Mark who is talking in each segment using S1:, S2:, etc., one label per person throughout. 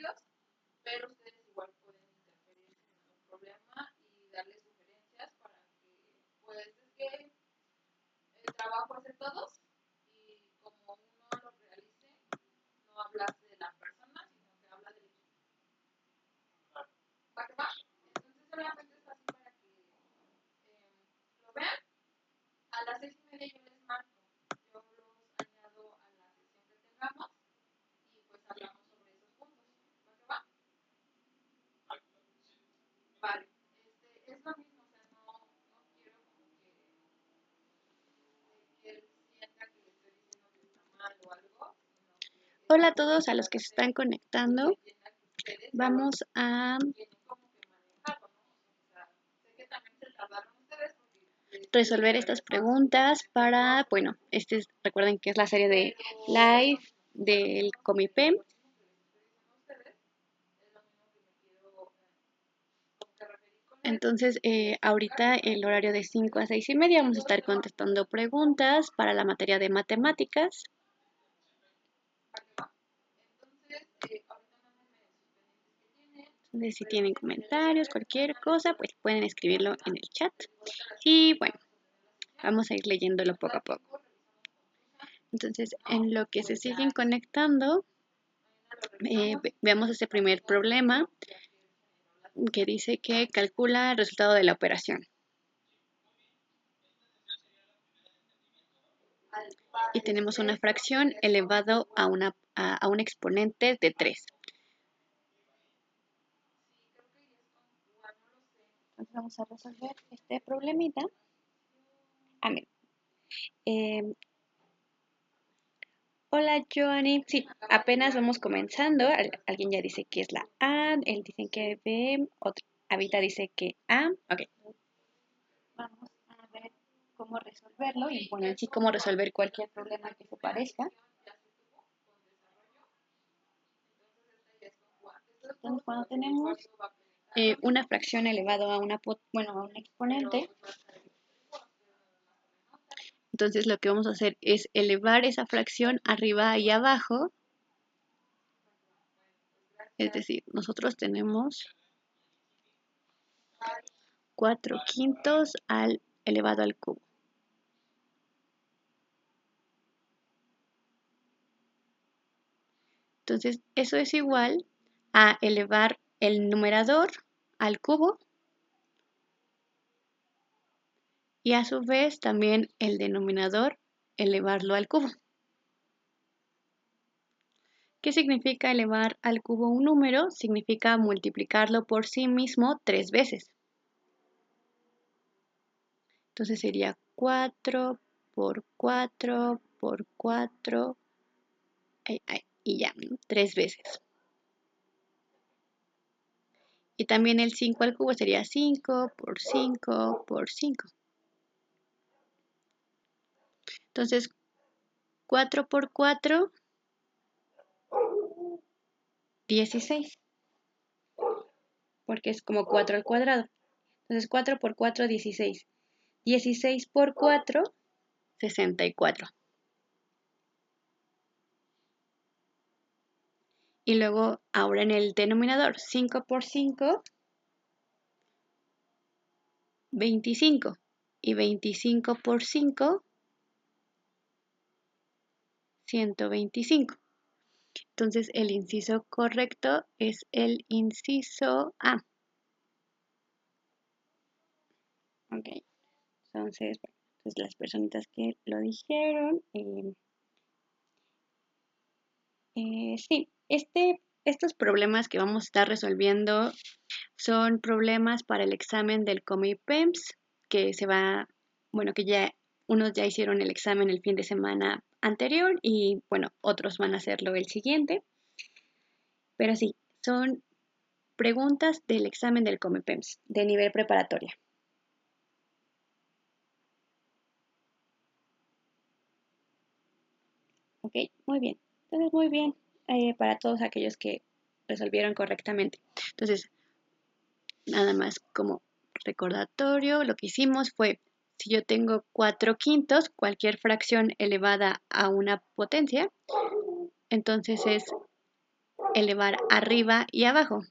S1: comentarios, pero ustedes igual pueden interferir sin ningún problema y darle sugerencias para que, pues, es que el trabajo es de todos y como uno lo realice, no hablas de la persona, sino que habla del equipo. ¿Va que va? Entonces, solamente es así para que lo vean. A las 6:30 yo les marco, yo los añado a la sesión que tengamos y pues hablamos sobre esos puntos. ¿Va que va? Vale. Es lo mismo, o sea, no quiero como que él sienta que le estoy diciendo que está mal o algo, sino que
S2: Hola a todos a los que se están conectando. Vamos a
S1: tienen como que manejarlo, ¿no? O sea, sé que también se tardaron ustedes porque
S2: resolver estas preguntas para, bueno, recuerden que es la serie de live del Comipem. Entonces, ahorita el horario de 5 a 6:30 vamos a estar contestando preguntas para la materia de matemáticas. Entonces, si tienen comentarios, cualquier cosa, pues pueden escribirlo en el chat. Y bueno, vamos a ir leyéndolo poco a poco. Entonces, en lo que se siguen conectando, veamos este primer problema que dice que calcula el resultado de la operación. Y tenemos una fracción elevado a un exponente de 3. Entonces vamos a resolver este problemita. Hola, Joanny. Sí, apenas vamos comenzando. Alguien ya dice que es la A, él dice que B, Avita dice que A. Ok. Vamos a ver cómo resolverlo y bueno, en sí cómo resolver cualquier problema que se parezca. Entonces, cuando tenemos una fracción elevado a un exponente, entonces lo que vamos a hacer es elevar esa fracción arriba y abajo. Es decir, nosotros tenemos 4/5 elevado al cubo. Entonces, eso es igual a elevar el numerador al cubo y a su vez también el denominador elevarlo al cubo. ¿Qué significa elevar al cubo un número? Significa multiplicarlo por sí mismo 3 veces. Entonces sería 4 por 4 por 4 y ya, 3 veces. Y también el 5 al cubo sería 5 por 5 por 5. Entonces, 4 por 4, 16. Porque es como 4 al cuadrado. Entonces, 4 por 4, 16. 16 por 4, 64. Y luego, ahora en el denominador, 5 por 5, 25. Y 25 por 5, 125. Entonces, el inciso correcto es el inciso A. Ok. Entonces, las personitas que lo dijeron. Sí, estos problemas que vamos a estar resolviendo son problemas para el examen del Comipems, que que ya unos ya hicieron el examen el fin de semana anterior y bueno, otros van a hacerlo el siguiente. Pero sí, son preguntas del examen del Comipems de nivel preparatoria. Ok, muy bien. Entonces, muy bien para todos aquellos que resolvieron correctamente. Entonces, nada más como recordatorio, lo que hicimos fue, si yo tengo 4/5, cualquier fracción elevada a una potencia, entonces es elevar arriba y abajo.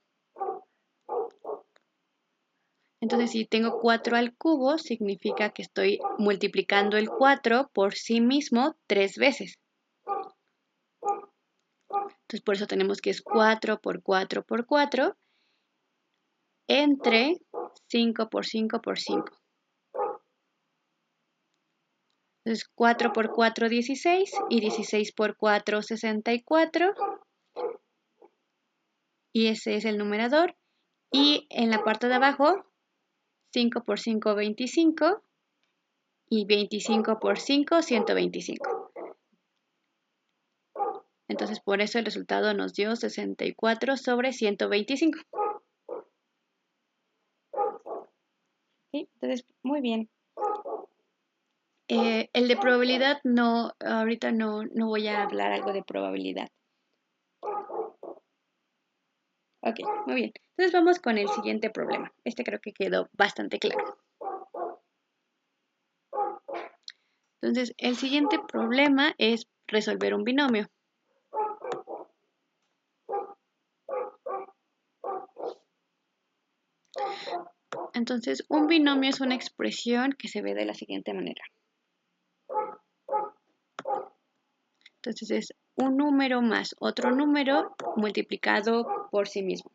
S2: Entonces, si tengo 4 al cubo, significa que estoy multiplicando el 4 por sí mismo 3 veces. Entonces, por eso tenemos que es 4 por 4 por 4 entre 5 por 5 por 5. Entonces, 4 por 4, 16 y 16 por 4, 64. Y ese es el numerador. Y en la parte de abajo, 5 por 5, 25. Y 25 por 5, 125. Entonces, por eso el resultado nos dio 64 sobre 125. ¿Sí? Entonces, muy bien. El de probabilidad no, ahorita no voy a hablar algo de probabilidad. Ok, muy bien. Entonces vamos con el siguiente problema. Este creo que quedó bastante claro. Entonces, el siguiente problema es resolver un binomio. Entonces, un binomio es una expresión que se ve de la siguiente manera. Entonces, es un número más otro número multiplicado por sí mismo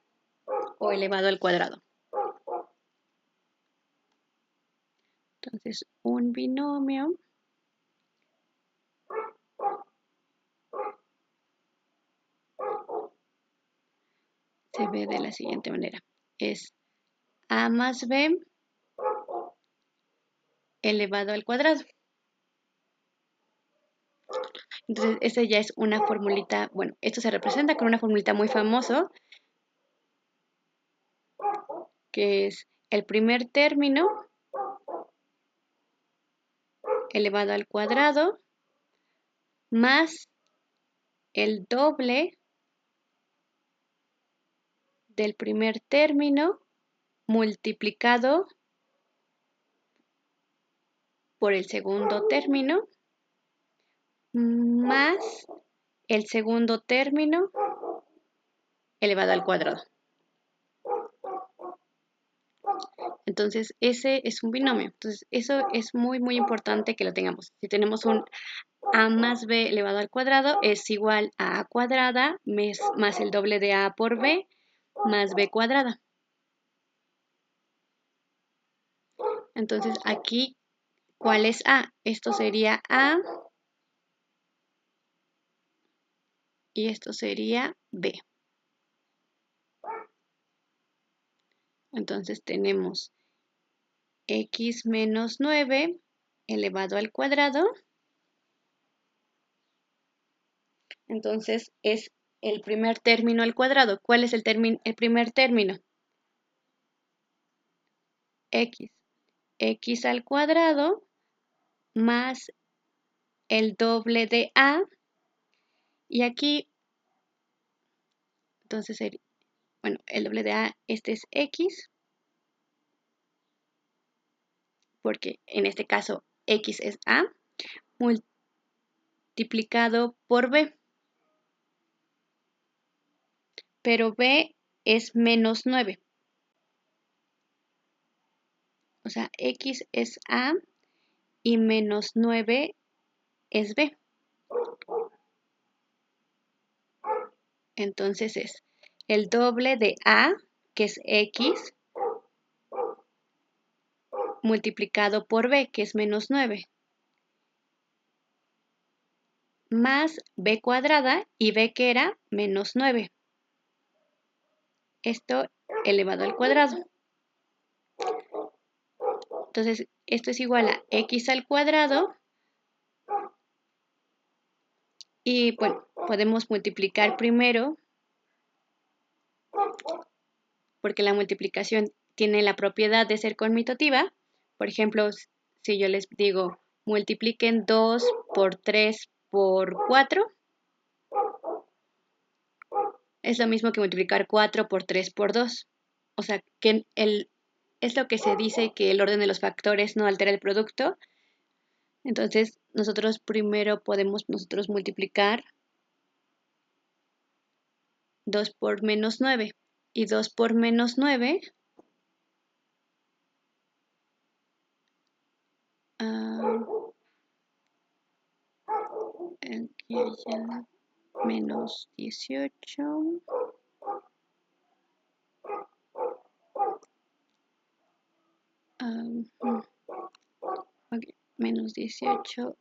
S2: o elevado al cuadrado. Entonces, un binomio se ve de la siguiente manera. Es a más b elevado al cuadrado. Entonces, esta ya es una formulita, bueno, esto se representa con una formulita muy famosa, que es el primer término elevado al cuadrado más el doble del primer término multiplicado por el segundo término más el segundo término elevado al cuadrado. Entonces, ese es un binomio. Entonces, eso es muy, muy importante que lo tengamos. Si tenemos un a más b elevado al cuadrado, es igual a cuadrada más el doble de a por b más b cuadrada. Entonces, aquí, ¿cuál es a? Esto sería a y esto sería b. Entonces, tenemos x menos 9 elevado al cuadrado. Entonces, es el primer término al cuadrado. ¿Cuál es el primer término? X. X al cuadrado más el doble de a. Y aquí, entonces, bueno, el doble de a, este es x. Porque en este caso, x es a. Multiplicado por b. Pero b es menos 9. O sea, x es a y menos 9 es b. Entonces es el doble de a, que es x, multiplicado por b, que es menos 9, más b cuadrada y b que era menos 9. Esto elevado al cuadrado. Entonces, esto es igual a x al cuadrado. Y bueno, podemos multiplicar primero, porque la multiplicación tiene la propiedad de ser conmutativa. Por ejemplo, si yo les digo, multipliquen 2 por 3 por 4, es lo mismo que multiplicar 4 por 3 por 2. O sea, que es lo que se dice que el orden de los factores no altera el producto. Entonces, nosotros primero podemos multiplicar 2 por menos 9 y 2 por menos 9, aquí ya menos 18, okay, menos 18,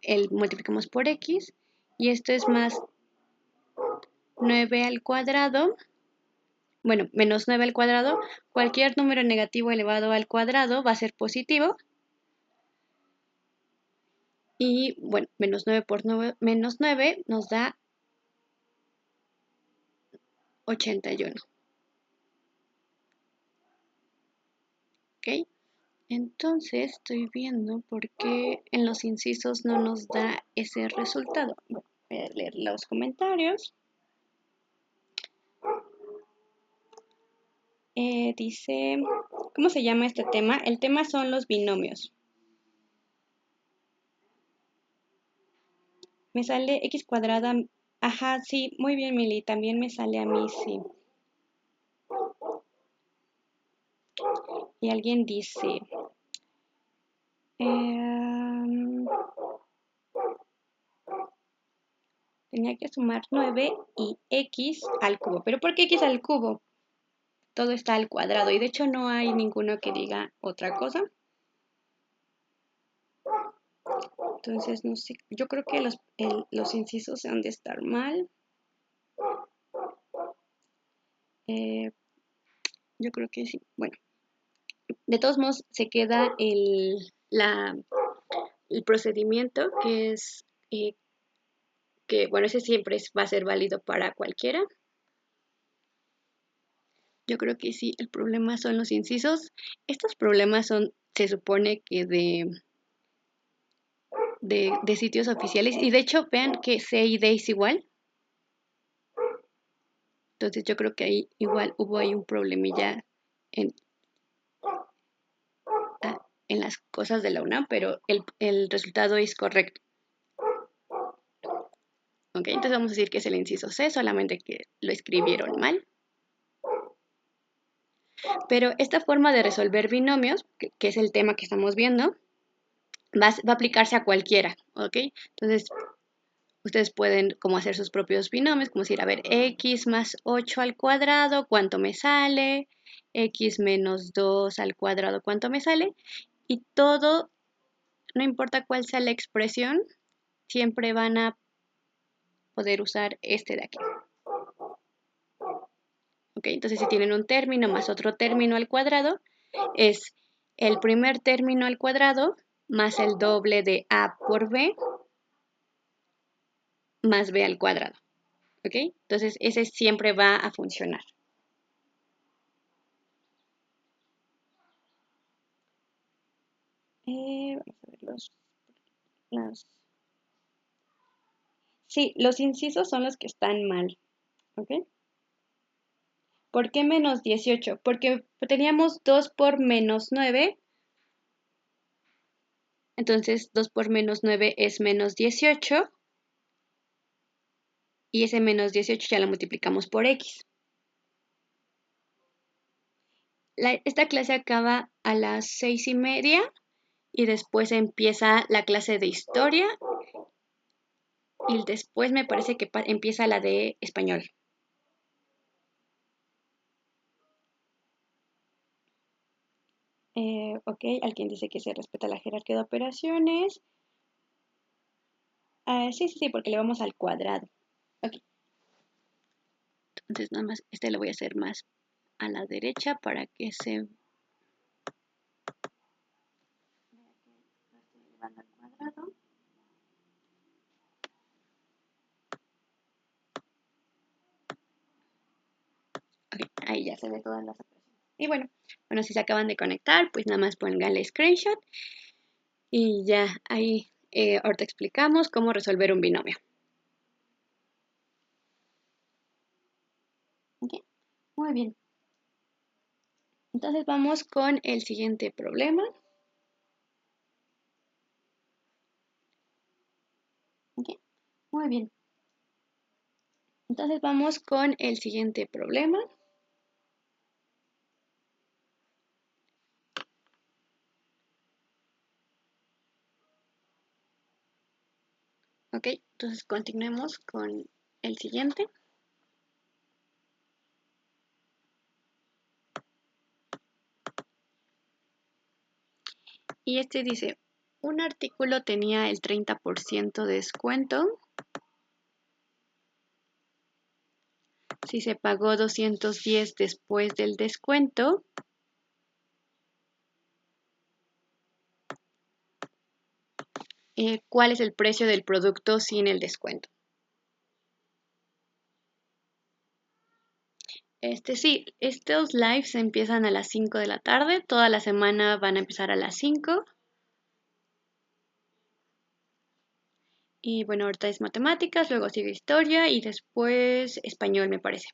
S2: el multiplicamos por x, y esto es más 9 al cuadrado, bueno, menos 9 al cuadrado. Cualquier número negativo elevado al cuadrado va a ser positivo. Y bueno, menos 9 por 9, menos 9 nos da 81. ¿Ok? Entonces estoy viendo por qué en los incisos no nos da ese resultado. Bueno, voy a leer los comentarios. Dice, ¿cómo se llama este tema? El tema son los binomios. Me sale x cuadrada. Ajá, sí, muy bien, Mili. También me sale a mí, sí. Y alguien dice, tenía que sumar 9 y x al cubo. ¿Pero por qué x al cubo? Todo está al cuadrado y de hecho no hay ninguno que diga otra cosa. Entonces, no sé, yo creo que los incisos han de estar mal. Yo creo que sí. Bueno, de todos modos se queda el procedimiento, que es que, bueno, ese siempre va a ser válido para cualquiera. Yo creo que sí, el problema son los incisos. Estos problemas son, se supone que de sitios oficiales. Y de hecho, vean que C y D es igual. Entonces yo creo que ahí igual hubo ahí un problemilla en, en las cosas de la UNAM, pero el resultado es correcto. Ok, entonces vamos a decir que es el inciso C, solamente que lo escribieron mal. Pero esta forma de resolver binomios, que es el tema que estamos viendo, va a aplicarse a cualquiera, ¿ok? Entonces, ustedes pueden como hacer sus propios binomios, como decir, a ver, x más 8 al cuadrado, ¿cuánto me sale? X menos 2 al cuadrado, ¿cuánto me sale? Y todo, no importa cuál sea la expresión, siempre van a poder usar este de aquí. ¿Ok? Entonces, si tienen un término más otro término al cuadrado, es el primer término al cuadrado más el doble de a por b más b al cuadrado. ¿Ok? Entonces, ese siempre va a funcionar. Vamos a ver Sí, los incisos son los que están mal. ¿Ok? ¿Por qué menos 18? Porque teníamos 2 por menos 9. Entonces, 2 por menos 9 es menos 18. Y ese menos 18 ya lo multiplicamos por x. Esta clase acaba a las 6:30 y después empieza la clase de historia y después me parece que empieza la de español. Ok, alguien dice que se respeta la jerarquía de operaciones. Sí, porque le vamos al cuadrado. Ok. Entonces nada más, este lo voy a hacer más a la derecha para que se van al cuadrado. Okay, ahí ya se ve todas las operaciones. Y bueno, si se acaban de conectar, pues nada más pónganle screenshot y ya ahí ahorita explicamos cómo resolver un binomio. Okay, muy bien. Entonces vamos con el siguiente problema. Okay. Muy bien. Entonces vamos con el siguiente problema. Ok, entonces continuemos con el siguiente. Y este dice, un artículo tenía el 30% de descuento si se pagó 210 después del descuento. ¿Cuál es el precio del producto sin el descuento? Sí, estos lives empiezan a las 5 de la tarde, toda la semana van a empezar a las 5. Y bueno, ahorita es matemáticas, luego sigue historia y después español, me parece.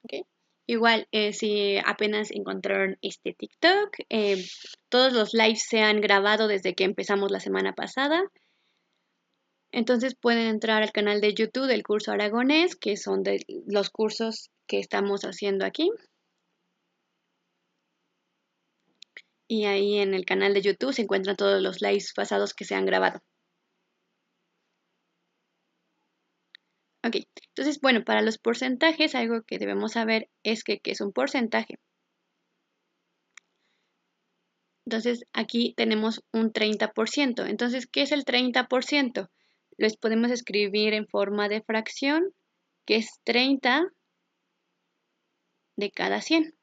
S2: ¿Ok? Igual, si apenas encontraron este TikTok, todos los lives se han grabado desde que empezamos la semana pasada. Entonces pueden entrar al canal de YouTube del curso aragonés, que son de los cursos que estamos haciendo aquí. Y ahí en el canal de YouTube se encuentran todos los lives pasados que se han grabado. Ok, entonces, bueno, para los porcentajes, algo que debemos saber es que ¿qué es un porcentaje? Entonces, aquí tenemos un 30%. Entonces, ¿qué es el 30%? Los podemos escribir en forma de fracción, que es 30 de cada 100.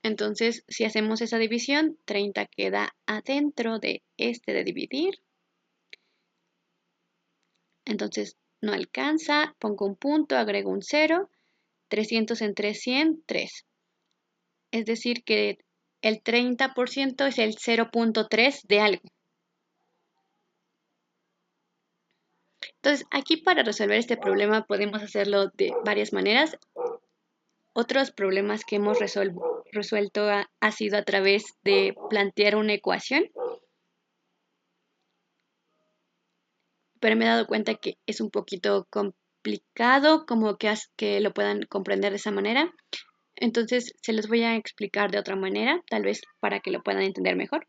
S2: Entonces, si hacemos esa división, 30 queda adentro de este de dividir. Entonces, no alcanza, pongo un punto, agrego un 0, 300 entre 100, 3. Es decir, que el 30% es el 0.3 de algo. Entonces, aquí para resolver este problema podemos hacerlo de varias maneras. Otros problemas que hemos resuelto ha sido a través de plantear una ecuación, pero me he dado cuenta que es un poquito complicado como que lo puedan comprender de esa manera. Entonces, se los voy a explicar de otra manera, tal vez para que lo puedan entender mejor.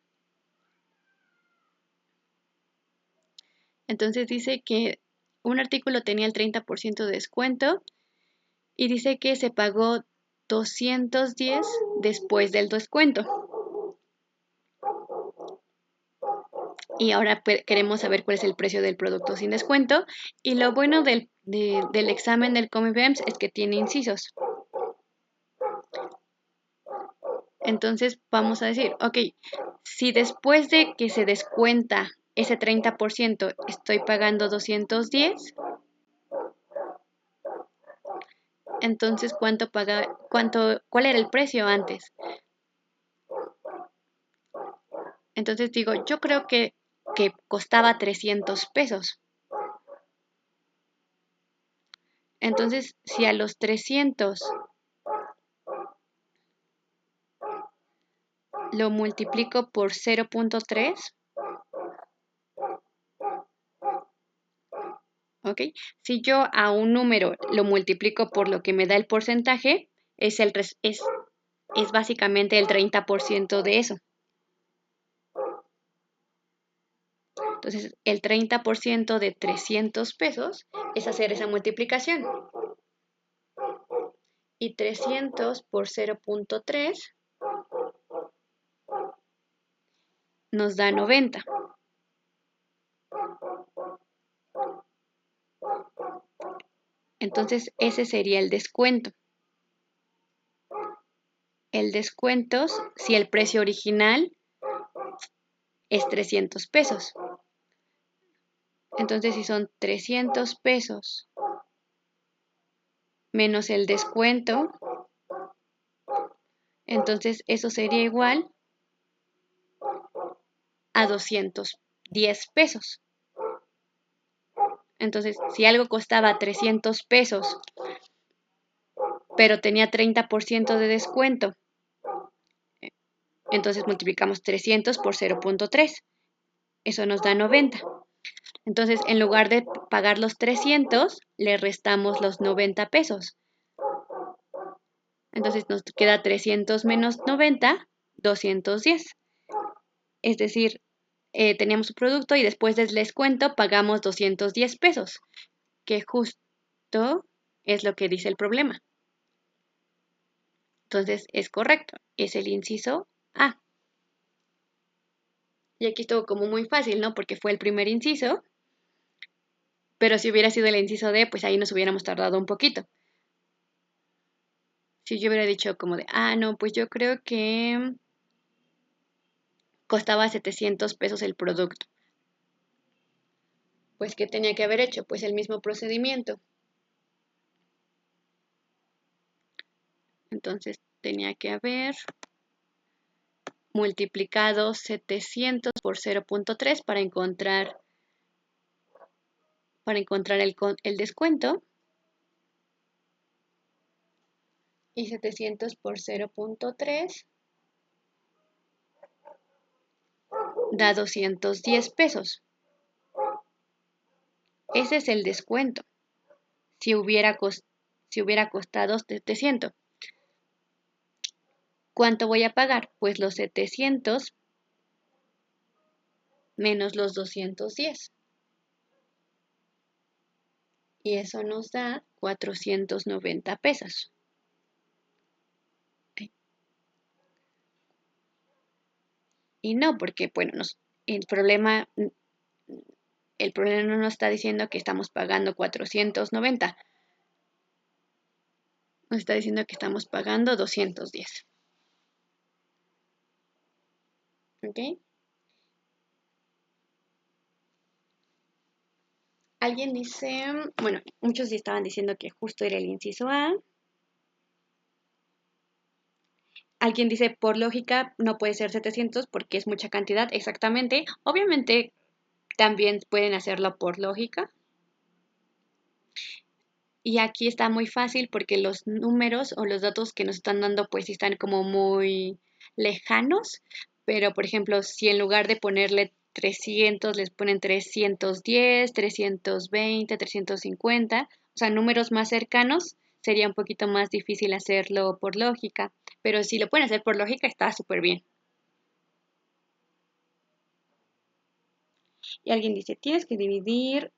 S2: Entonces dice que un artículo tenía el 30% de descuento y dice que se pagó 210 después del descuento. Y ahora queremos saber cuál es el precio del producto sin descuento. Y lo bueno del examen del Comipems es que tiene incisos. Entonces vamos a decir, ok, si después de que se descuenta ese 30% estoy pagando 210, entonces ¿cuál era el precio antes? Entonces digo, yo creo que costaba 300 pesos. Entonces, si a los 300 lo multiplico por 0.3, ¿ok? Si yo a un número lo multiplico por lo que me da el porcentaje, es básicamente el 30% de eso. Entonces, el 30% de 300 pesos es hacer esa multiplicación. Y 300 por 0.3 nos da 90. Entonces, ese sería el descuento. El descuento si el precio original es 300 pesos. Entonces, si son 300 pesos menos el descuento, entonces eso sería igual a 210 pesos. Entonces, si algo costaba 300 pesos, pero tenía 30% de descuento, Entonces multiplicamos 300 por 0.3. Eso nos da 90. Entonces, en lugar de pagar los 300, le restamos los 90 pesos. Entonces nos queda 300 menos 90, 210. Es decir, teníamos un producto y después del descuento pagamos 210 pesos, que justo es lo que dice el problema. Entonces es correcto, es el inciso A. Y aquí estuvo como muy fácil, ¿no? Porque fue el primer inciso, pero si hubiera sido el inciso D, pues ahí nos hubiéramos tardado un poquito. Si yo hubiera dicho como de, no, pues yo creo que costaba 700 pesos el producto. Pues, ¿qué tenía que haber hecho? Pues el mismo procedimiento. Entonces tenía que haber multiplicado 700 por 0.3 para encontrar el descuento. Y 700 por 0.3 da 210 pesos. Ese es el descuento. Si hubiera costado 700. ¿Cuánto voy a pagar? Pues los 700 menos los 210. Y eso nos da 490 pesos. Y no, porque bueno, el problema no nos está diciendo que estamos pagando 490. Nos está diciendo que estamos pagando 210. ¿Ok? Alguien dice, bueno, muchos estaban diciendo que justo era el inciso A. Alguien dice, por lógica, no puede ser 700 porque es mucha cantidad. Exactamente. Obviamente, también pueden hacerlo por lógica. Y aquí está muy fácil porque los números o los datos que nos están dando pues están como muy lejanos. Pero, por ejemplo, si en lugar de ponerle 300 les ponen 310, 320, 350, o sea, números más cercanos, sería un poquito más difícil hacerlo por lógica. Pero si lo pueden hacer por lógica, está súper bien. Y alguien dice, tienes que dividir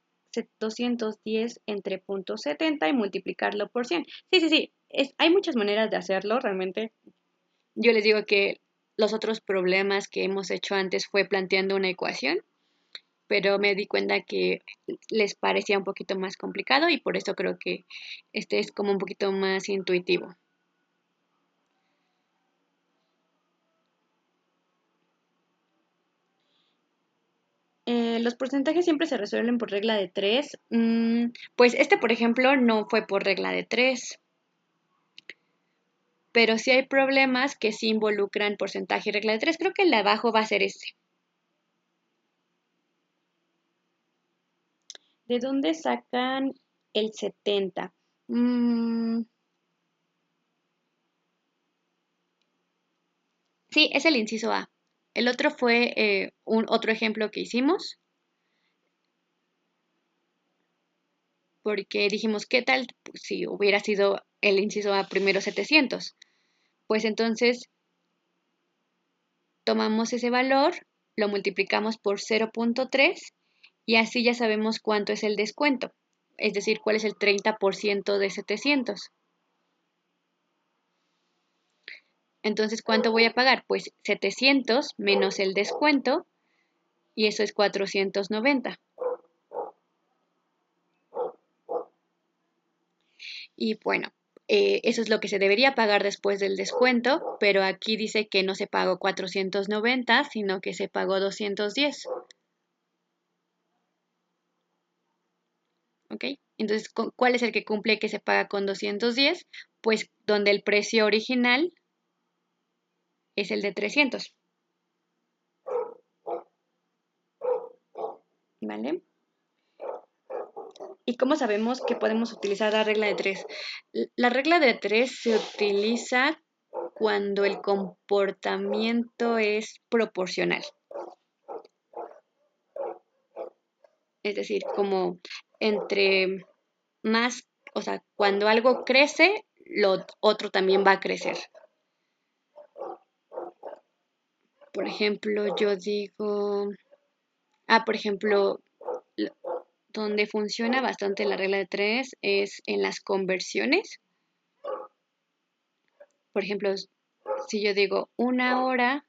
S2: 210 entre 0.70 y multiplicarlo por 100. Sí, sí, sí. Hay muchas maneras de hacerlo, realmente. Yo les digo que los otros problemas que hemos hecho antes fue planteando una ecuación, pero me di cuenta que les parecía un poquito más complicado y por eso creo que este es como un poquito más intuitivo. Los porcentajes siempre se resuelven por regla de 3. Pues este, por ejemplo, no fue por regla de 3. Pero sí hay problemas que sí involucran porcentaje y regla de 3. Creo que el de abajo va a ser ese. ¿De dónde sacan el 70? Sí, es el inciso A. El otro fue otro ejemplo que hicimos. Porque dijimos, ¿qué tal si hubiera sido el inciso A primero 700? Pues entonces tomamos ese valor, lo multiplicamos por 0.3 y así ya sabemos cuánto es el descuento, es decir, cuál es el 30% de 700. Entonces, ¿cuánto voy a pagar? Pues 700 menos el descuento y eso es 490. Y bueno, eso es lo que se debería pagar después del descuento, pero aquí dice que no se pagó 490, sino que se pagó 210. ¿Ok? Entonces, ¿cuál es el que cumple que se paga con 210? Pues donde el precio original es el de 300. ¿Vale? ¿Y cómo sabemos que podemos utilizar la regla de 3? La regla de 3 se utiliza cuando el comportamiento es proporcional. Es decir, como entre más, o sea, cuando algo crece, lo otro también va a crecer. Por ejemplo, yo digo, por ejemplo, donde funciona bastante la regla de 3 es en las conversiones. Por ejemplo, si yo digo 1 hora,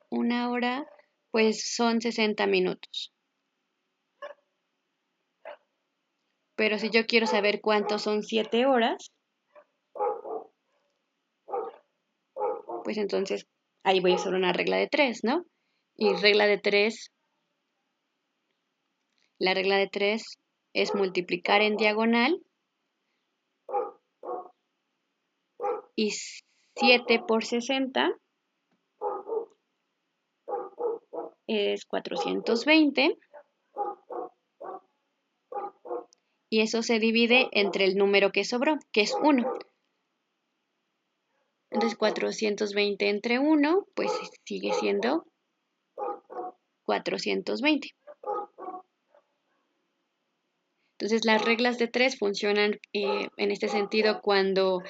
S2: 1 hora, pues son 60 minutos. Pero si yo quiero saber cuántos son 7 horas, pues entonces ahí voy a usar una regla de 3, ¿no? Y regla de 3, la regla de 3 es multiplicar en diagonal y 7 por 60 es 420 y eso se divide entre el número que sobró, que es 1. Entonces 420 entre 1, pues sigue siendo 420. Entonces las reglas de 3 funcionan en este sentido cuando,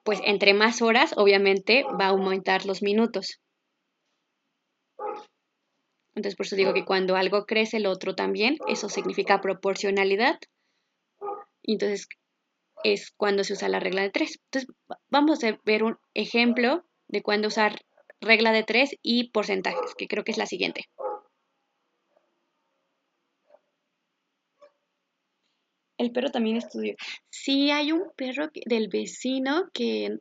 S2: pues entre más horas, obviamente va a aumentar los minutos. Entonces por eso digo que cuando algo crece, el otro también, eso significa proporcionalidad. Y entonces es cuando se usa la regla de 3. Entonces vamos a ver un ejemplo de cuándo usar regla de 3 y porcentajes, que creo que es la siguiente. El perro también estudió. Sí, hay un perro del vecino que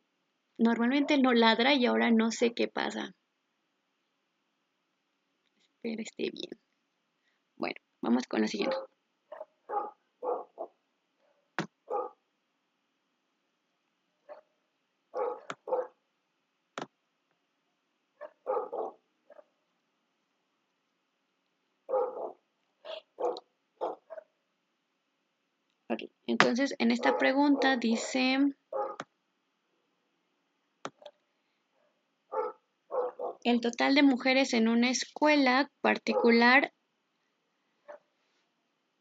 S2: normalmente no ladra y ahora no sé qué pasa. Espero esté bien. Bueno, vamos con la siguiente. Ok, entonces en esta pregunta dice, el total de mujeres en una escuela particular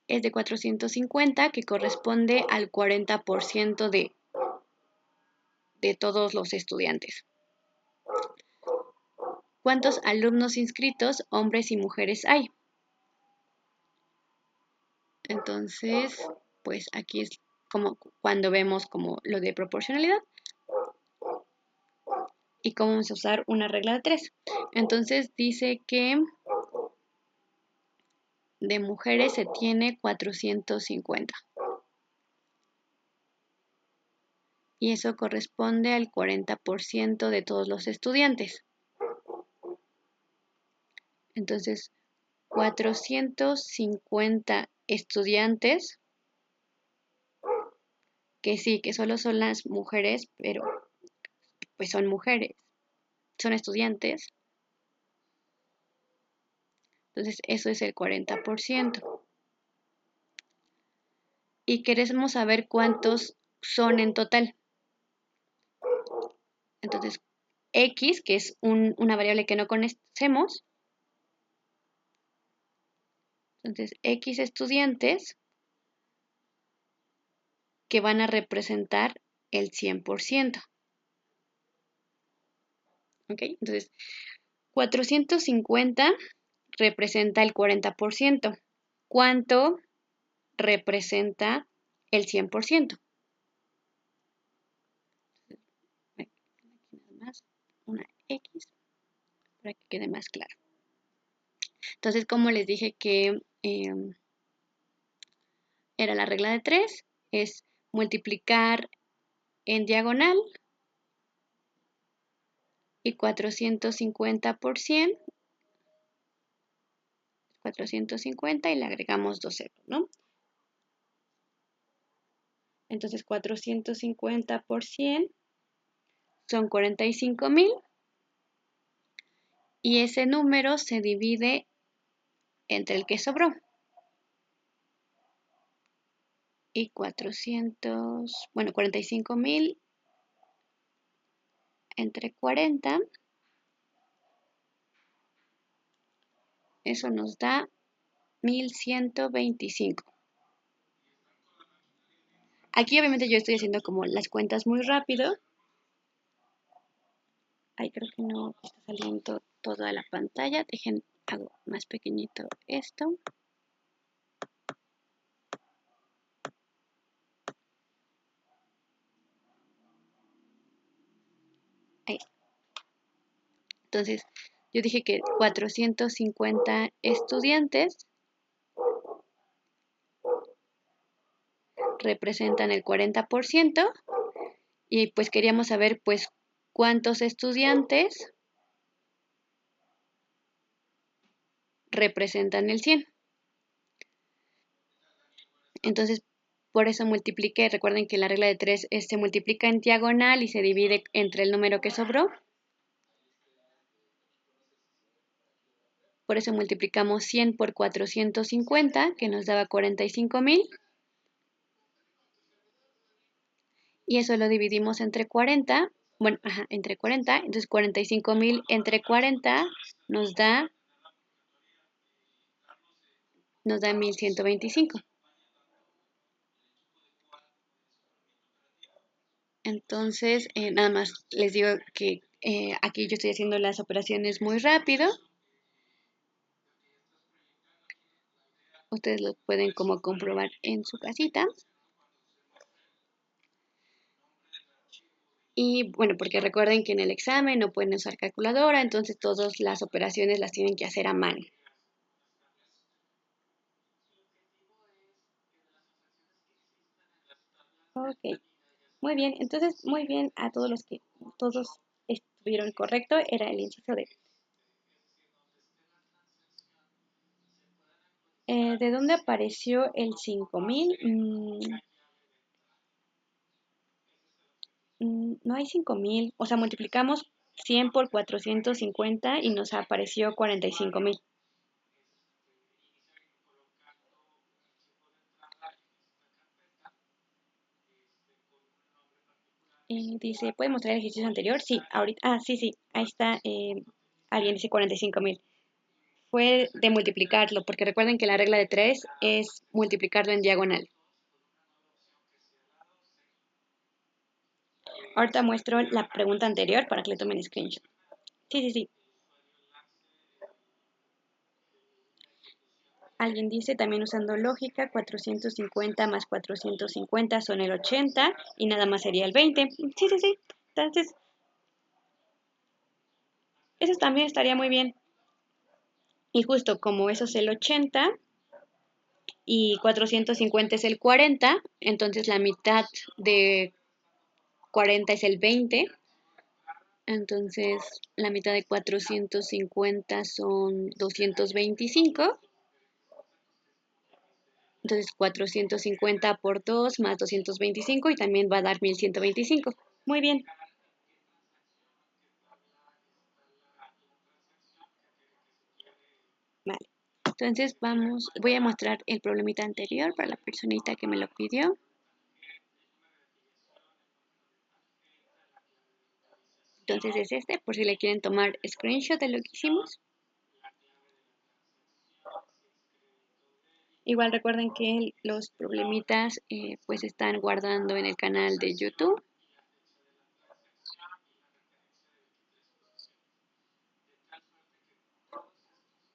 S2: es de 450, que corresponde al 40% de todos los estudiantes. ¿Cuántos alumnos inscritos, hombres y mujeres, hay? Entonces, pues aquí es como cuando vemos como lo de proporcionalidad y cómo vamos a usar una regla de 3. Entonces dice que de mujeres se tiene 450. Y eso corresponde al 40% de todos los estudiantes. Entonces, 450 estudiantes, que sí, que solo son las mujeres, pero pues son mujeres, son estudiantes. Entonces, eso es el 40%. Y queremos saber cuántos son en total. Entonces, X, que es una variable que no conocemos. Entonces, X estudiantes que van a representar el 100%. ¿Ok? Entonces, 450 representa el 40%. ¿Cuánto representa el 100%? Aquí nada más una X para que quede más claro. Entonces, como les dije que era la regla de 3, es multiplicar en diagonal y 450 por 100, 450 y le agregamos 2 ceros, ¿no? Entonces 450 por 100 son 45,000 y ese número se divide entre el que sobró. y 400, bueno, 45,000 entre 40, eso nos da 1,125. Aquí obviamente yo estoy haciendo como las cuentas muy rápido. Ay, creo que no está saliendo toda la pantalla. Dejen, hago más pequeñito esto. Ahí. Entonces, yo dije que 450 estudiantes representan el 40% y pues queríamos saber pues cuántos estudiantes representan el 100. Entonces, por eso multipliqué. Recuerden que la regla de 3 se multiplica en diagonal y se divide entre el número que sobró. Por eso multiplicamos 100 por 450, que nos daba 45,000. Y eso lo dividimos entre 40. Bueno, ajá, entre 40. Entonces 45,000 entre 40 nos da 1,125. Entonces, nada más les digo que aquí yo estoy haciendo las operaciones muy rápido. Ustedes lo pueden como comprobar en su casita. Y bueno, porque recuerden que en el examen no pueden usar calculadora, entonces todas las operaciones las tienen que hacer a mano. Ok, muy bien. Entonces, muy bien a todos los que todos estuvieron correcto. Era el inciso D. ¿De dónde apareció el 5,000? No hay 5,000. O sea, multiplicamos 100 por 450 y nos apareció 45,000. Dice, ¿puede mostrar el ejercicio anterior? Sí, ahorita. Ah, sí, sí. Ahí está. Alguien dice 45,000. Fue de multiplicarlo, porque recuerden que la regla de 3 es multiplicarlo en diagonal. Ahorita muestro la pregunta anterior para que le tomen screenshot. Sí, sí, sí. Alguien dice, también usando lógica, 450 más 450 son el 80 y nada más sería el 20. Sí, sí, sí. Entonces, eso también estaría muy bien. Y justo como eso es el 80 y 450 es el 40, entonces la mitad de 40 es el 20. Entonces, la mitad de 450 son 225. Entonces, 450 por 2 más 225 y también va a dar 1,125. Muy bien. Vale. Entonces, voy a mostrar el problemita anterior para la personita que me lo pidió. Entonces, es este, por si le quieren tomar screenshot de lo que hicimos. Igual recuerden que los problemitas pues están guardando en el canal de YouTube.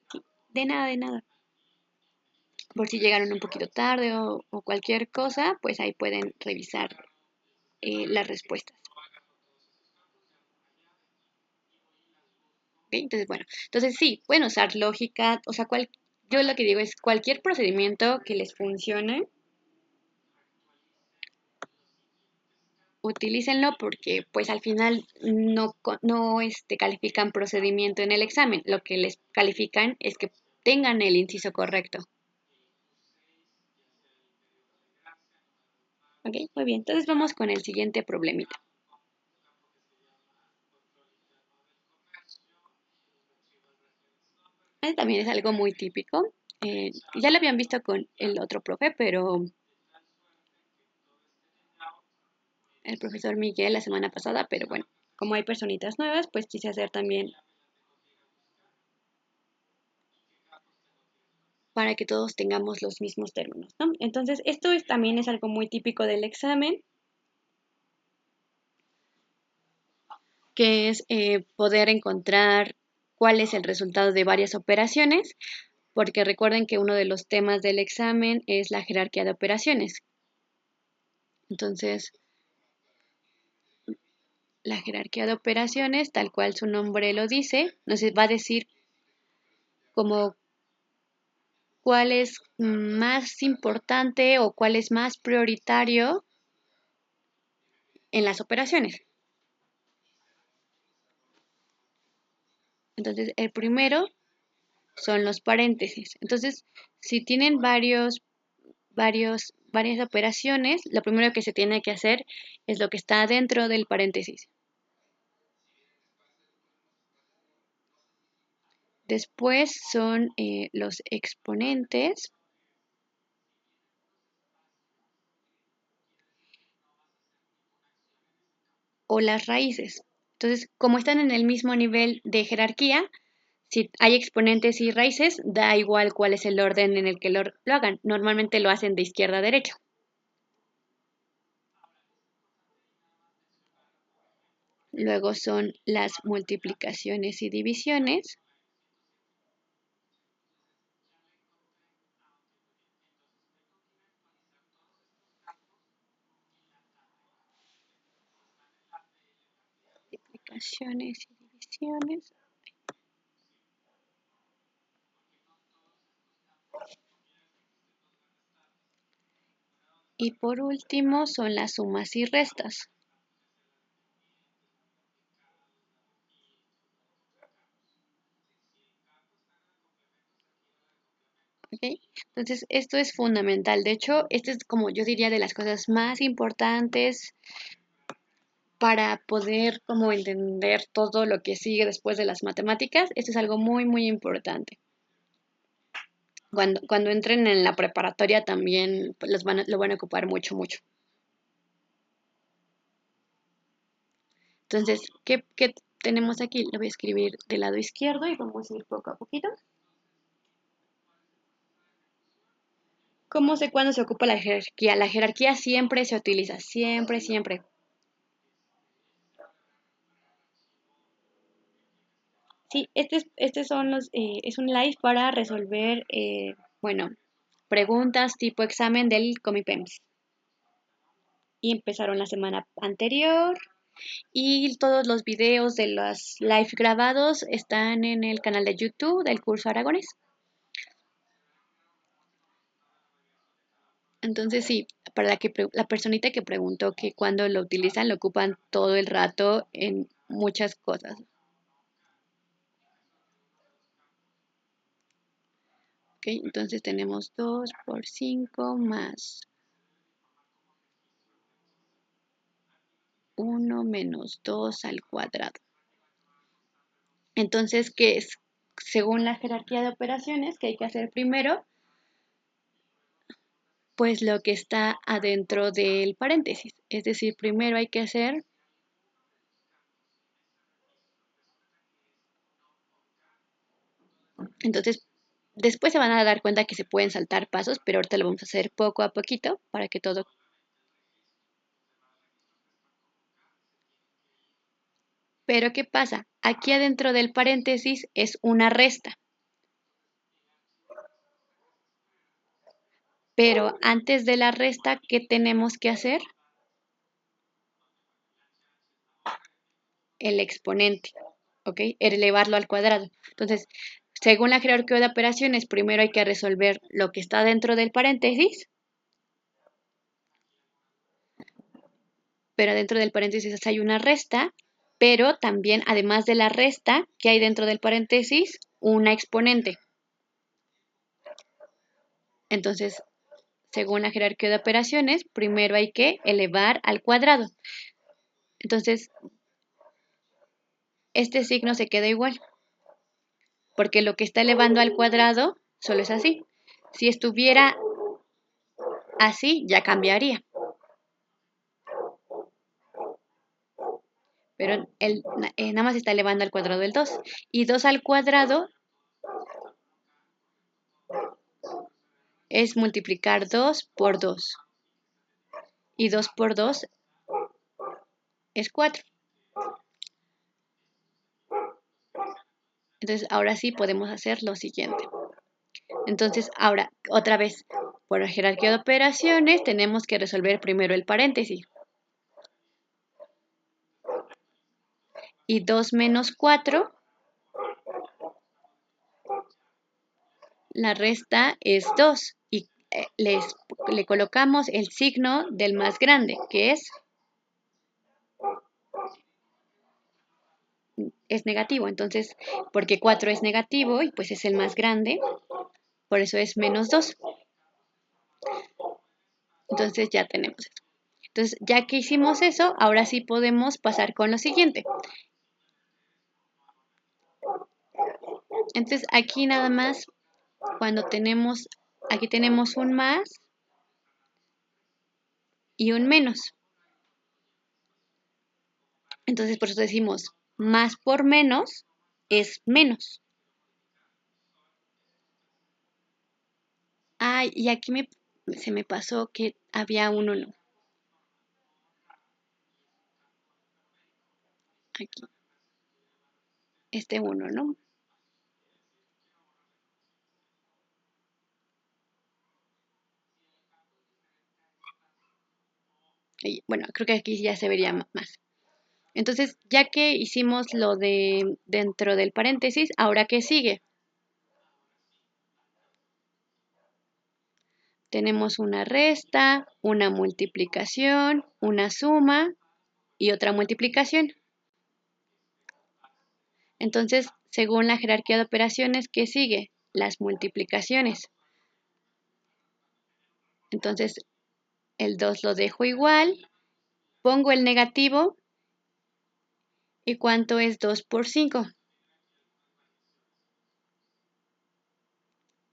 S2: Sí, de nada, de nada. Por si llegaron un poquito tarde o cualquier cosa, pues ahí pueden revisar las respuestas. ¿Ok? Entonces, bueno, entonces sí, pueden usar lógica, o sea, yo lo que digo es cualquier procedimiento que les funcione, utilícenlo porque pues al final no califican procedimiento en el examen, lo que les califican es que tengan el inciso correcto. Ok, muy bien, entonces vamos con el siguiente problemita. También es algo muy típico. Ya lo habían visto con el otro profe, pero el profesor Miguel la semana pasada, pero bueno, como hay personitas nuevas, pues quise hacer también para que todos tengamos los mismos términos, ¿no? Entonces, también es algo muy típico del examen, que es poder encontrar cuál es el resultado de varias operaciones, porque recuerden que uno de los temas del examen es la jerarquía de operaciones. Entonces, la jerarquía de operaciones, tal cual su nombre lo dice, nos va a decir como cuál es más importante o cuál es más prioritario en las operaciones. Entonces, el primero son los paréntesis. Entonces, si tienen varias operaciones, lo primero que se tiene que hacer es lo que está dentro del paréntesis. Después son los exponentes o las raíces. Entonces, como están en el mismo nivel de jerarquía, si hay exponentes y raíces, da igual cuál es el orden en el que lo hagan. Normalmente lo hacen de izquierda a derecha. Luego son las multiplicaciones y divisiones. Multiplicaciones y divisiones. Y por último son las sumas y restas. ¿Ok? Entonces, esto es fundamental. De hecho, esto es como yo diría de las cosas más importantes para poder como entender todo lo que sigue después de las matemáticas. Esto es algo muy, muy importante. Cuando entren en la preparatoria también pues, lo van a ocupar mucho, mucho. Entonces, ¿qué tenemos aquí? Lo voy a escribir del lado izquierdo y vamos a ir poco a poquito. ¿Cómo sé cuándo se ocupa la jerarquía? La jerarquía siempre se utiliza, siempre, siempre. Sí, es un live para resolver, bueno, preguntas tipo examen del Comipems. Y empezaron la semana anterior y todos los videos de los live grabados están en el canal de YouTube del curso aragonés. Entonces sí, para la personita que preguntó que cuando lo utilizan, lo ocupan todo el rato en muchas cosas. ¿Ok? Entonces tenemos 2 por 5 más 1 menos 2 al cuadrado. Entonces, ¿qué es? Según la jerarquía de operaciones que hay que hacer primero, pues lo que está adentro del paréntesis. Es decir, primero hay que hacer, entonces, después se van a dar cuenta que se pueden saltar pasos, pero ahorita lo vamos a hacer poco a poquito para que todo. Pero ¿qué pasa? Aquí adentro del paréntesis es una resta. Pero antes de la resta, ¿qué tenemos que hacer? El exponente, ¿ok? Elevarlo al cuadrado. Entonces, según la jerarquía de operaciones, primero hay que resolver lo que está dentro del paréntesis, pero dentro del paréntesis hay una resta, pero también, además de la resta que hay dentro del paréntesis, una exponente. Entonces, según la jerarquía de operaciones, primero hay que elevar al cuadrado. Entonces, este signo se queda igual, porque lo que está elevando al cuadrado solo es así. Si estuviera así, ya cambiaría. pero nada más está elevando al cuadrado el 2. Y 2 al cuadrado es multiplicar 2 por 2. Y 2 por 2 es 4. Entonces, ahora sí podemos hacer lo siguiente. Entonces, ahora, otra vez, por la jerarquía de operaciones, tenemos que resolver primero el paréntesis. Y 2 menos 4, la resta es 2. Y le colocamos el signo del más grande, que es negativo. Entonces, porque 4 es negativo y pues es el más grande, por eso es menos 2. Entonces ya tenemos eso. Entonces, ya que hicimos eso, ahora sí podemos pasar con lo siguiente. Entonces, aquí nada más, cuando aquí tenemos un más y un menos. Entonces, por eso decimos, más por menos es menos. Ah, y aquí se me pasó que había un 1. Aquí, este 1, ¿no? Y, bueno, creo que aquí ya se vería más. Entonces, ya que hicimos lo de dentro del paréntesis, ¿ahora qué sigue? Tenemos una resta, una multiplicación, una suma y otra multiplicación. Entonces, según la jerarquía de operaciones, ¿qué sigue? Las multiplicaciones. Entonces, el 2 lo dejo igual, pongo el negativo, ¿y cuánto es 2 por 5?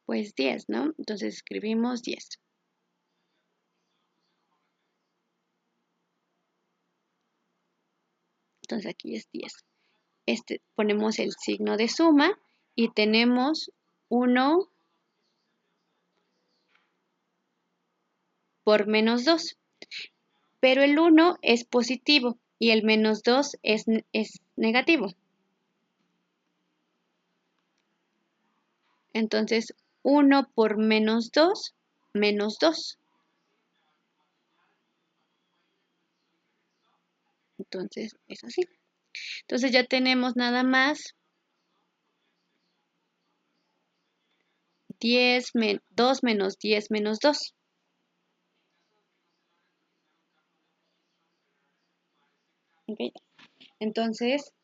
S2: Pues 10, ¿no? Entonces escribimos 10. Entonces aquí es 10. Ponemos el signo de suma y tenemos 1 por menos 2. Pero el 1 es positivo y el menos 2 es negativo. Entonces, 1 por menos 2, menos 2. Entonces, es así. Entonces ya tenemos nada más 2 menos 10 menos 2. ¿Okay? Entonces,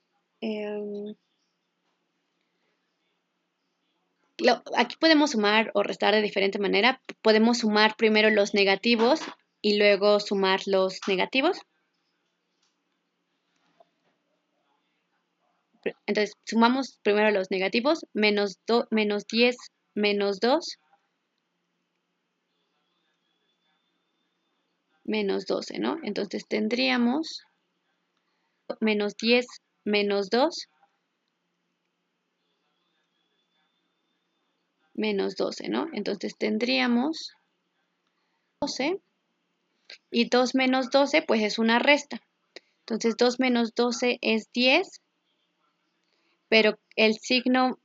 S2: aquí podemos sumar o restar de diferente manera. Podemos sumar primero los negativos y luego sumar los negativos. Entonces, sumamos primero los negativos, menos 10 menos 2, menos 12, ¿no? Entonces tendríamos menos 10 menos 2, menos 12, ¿no? Entonces tendríamos 12 y 2 menos 12 pues es una resta. Entonces 2 menos 12 es 10, pero el signo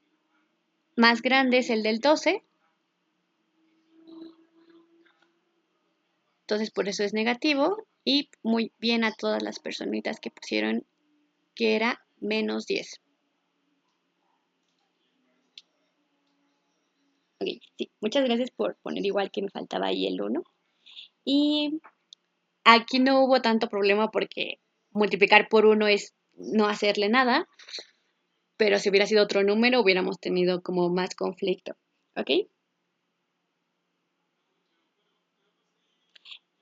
S2: más grande es el del 12. Entonces por eso es negativo y muy bien a todas las personitas que pusieron que era menos 10. Okay, sí, muchas gracias por poner igual que me faltaba ahí el 1. Y aquí no hubo tanto problema porque multiplicar por 1 es no hacerle nada, pero si hubiera sido otro número hubiéramos tenido como más conflicto. ¿Ok?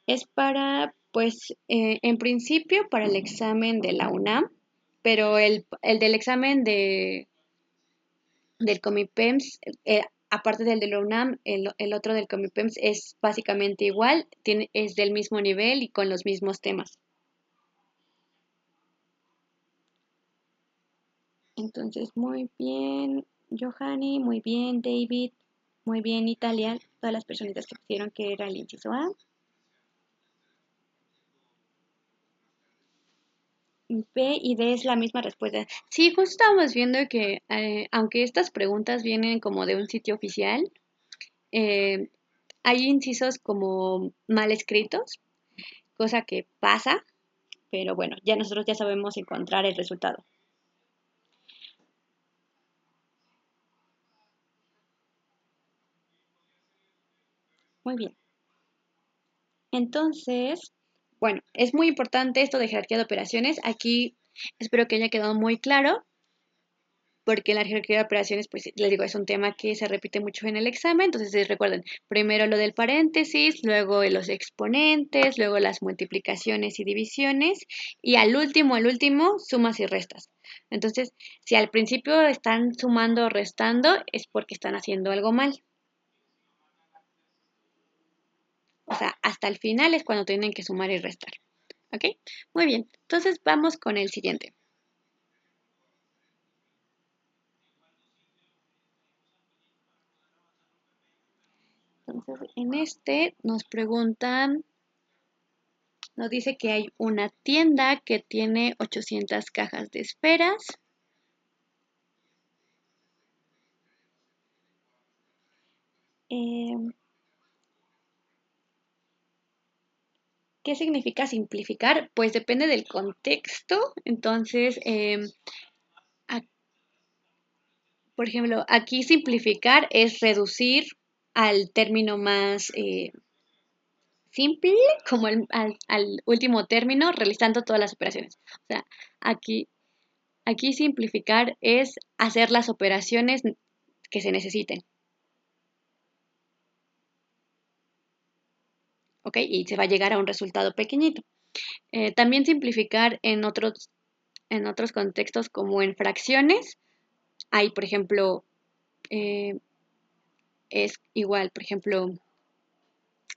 S2: Es para, pues, en principio para el examen de la UNAM, pero el del examen del Comipems, aparte del de la UNAM, el otro del Comipems es básicamente igual, es del mismo nivel y con los mismos temas. Entonces, muy bien, Johanny, muy bien, David, muy bien, Italia, todas las personitas que pusieron que era el inciso A. B y D es la misma respuesta. Sí, justo estábamos viendo que aunque estas preguntas vienen como de un sitio oficial, eh, hay incisos como mal escritos, cosa que pasa, pero bueno, ya nosotros ya sabemos encontrar el resultado. Muy bien. Entonces, bueno, es muy importante esto de jerarquía de operaciones. Aquí espero que haya quedado muy claro, porque la jerarquía de operaciones, pues les digo, es un tema que se repite mucho en el examen. Entonces, recuerden, primero lo del paréntesis, luego los exponentes, luego las multiplicaciones y divisiones, y al último, sumas y restas. Entonces, si al principio están sumando o restando, es porque están haciendo algo mal. O sea, hasta el final es cuando tienen que sumar y restar. ¿Ok? Muy bien. Entonces vamos con el siguiente. Entonces, en este nos preguntan, nos dice que hay una tienda que tiene 800 cajas de esferas. Eh, ¿Qué significa simplificar? Pues depende del contexto. Entonces, por ejemplo, aquí simplificar es reducir al término más simple, como al último término, realizando todas las operaciones. O sea, aquí, aquí simplificar es hacer las operaciones que se necesiten. ¿Ok? Y se va a llegar a un resultado pequeñito. También simplificar en otros contextos como en fracciones. Hay, por ejemplo, eh, es igual, por ejemplo,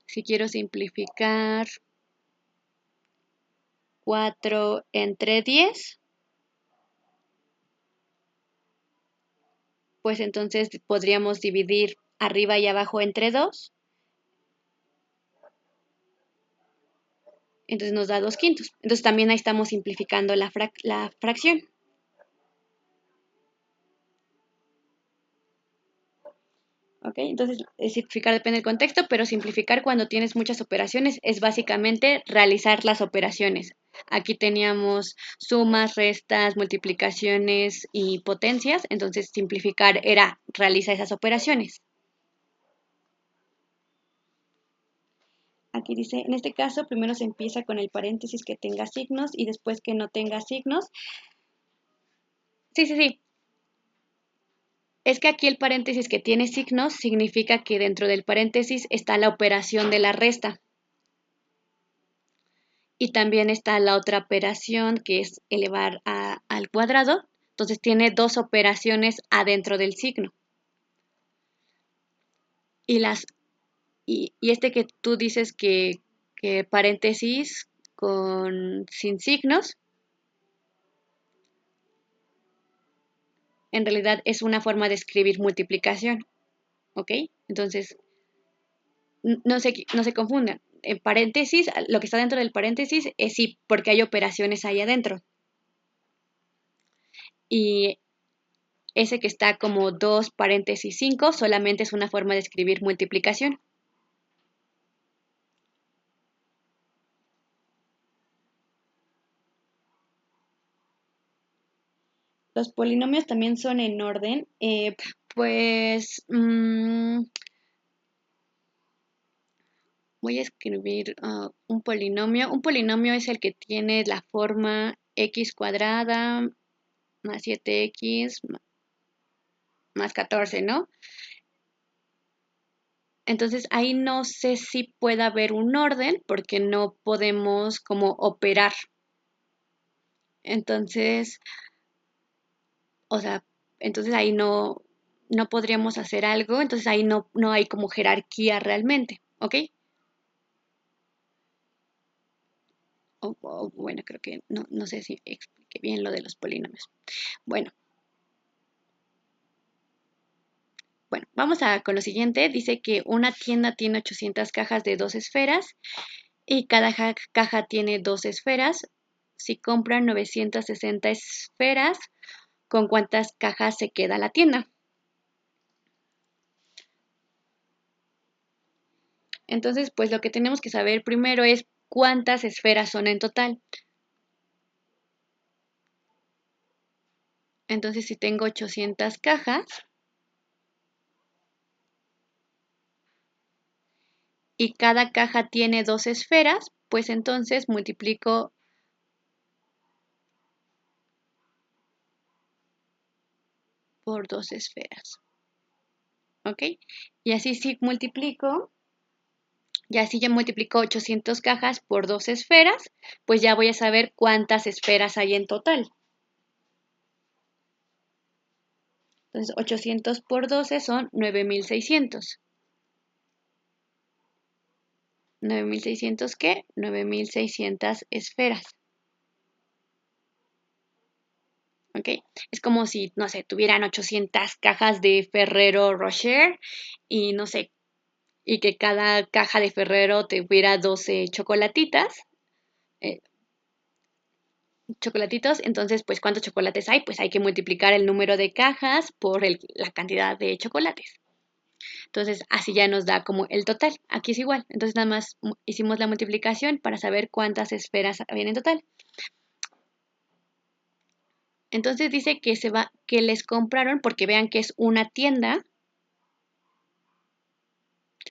S2: si quiero simplificar 4 entre 10, pues entonces podríamos dividir arriba y abajo entre 2. Entonces nos da 2 quintos. Entonces también ahí estamos simplificando la fracción. ¿Ok? Entonces, simplificar depende del contexto, pero simplificar cuando tienes muchas operaciones es básicamente realizar las operaciones. Aquí teníamos sumas, restas, multiplicaciones y potencias, entonces simplificar era realizar esas operaciones. Aquí dice, en este caso, primero se empieza con el paréntesis que tenga signos y después que no tenga signos. Sí, sí, sí. Es que aquí el paréntesis que tiene signos significa que dentro del paréntesis está la operación de la resta. Y también está la otra operación que es elevar al cuadrado. Entonces tiene dos operaciones adentro del signo. Y, y este que tú dices que paréntesis sin signos, en realidad es una forma de escribir multiplicación. ¿Ok? Entonces, no se confundan. En paréntesis, lo que está dentro del paréntesis es sí, porque hay operaciones ahí adentro. Y ese que está como 2 paréntesis 5 solamente es una forma de escribir multiplicación. Los polinomios también son en orden. Pues voy a escribir un polinomio. Un polinomio es el que tiene la forma x cuadrada más 7x más 14, ¿no? Entonces ahí no sé si puede haber un orden porque no podemos como operar. Entonces, o sea, entonces ahí no podríamos hacer algo, entonces ahí no hay como jerarquía realmente, ¿ok? Bueno, creo que no sé si expliqué bien lo de los polinomios. Bueno, bueno, con lo siguiente. Dice que una tienda tiene 800 cajas de 2 esferas y cada caja tiene 2 esferas. Si compran 960 esferas, ¿con cuántas cajas se queda la tienda? Entonces, pues lo que tenemos que saber primero es cuántas esferas son en total. Entonces, si tengo 800 cajas y cada caja tiene 2 esferas, pues entonces multiplico por 2 esferas. ¿Ok? Y así si multiplico, ya multiplico 800 cajas por 2 esferas, pues ya voy a saber cuántas esferas hay en total. Entonces, 800 por 12 son 9600. ¿9.600 qué? 9.600 esferas. ¿Ok? Es como si, no sé, tuvieran 800 cajas de Ferrero Rocher y no sé, y que cada caja de Ferrero tuviera 12 eh, chocolatitos. Entonces, pues, ¿cuántos chocolates hay? Pues hay que multiplicar el número de cajas por la cantidad de chocolates. Entonces, así ya nos da como el total. Aquí es igual. Entonces, nada más hicimos la multiplicación para saber cuántas esferas había en total. Entonces dice que les compraron, porque vean que es una tienda,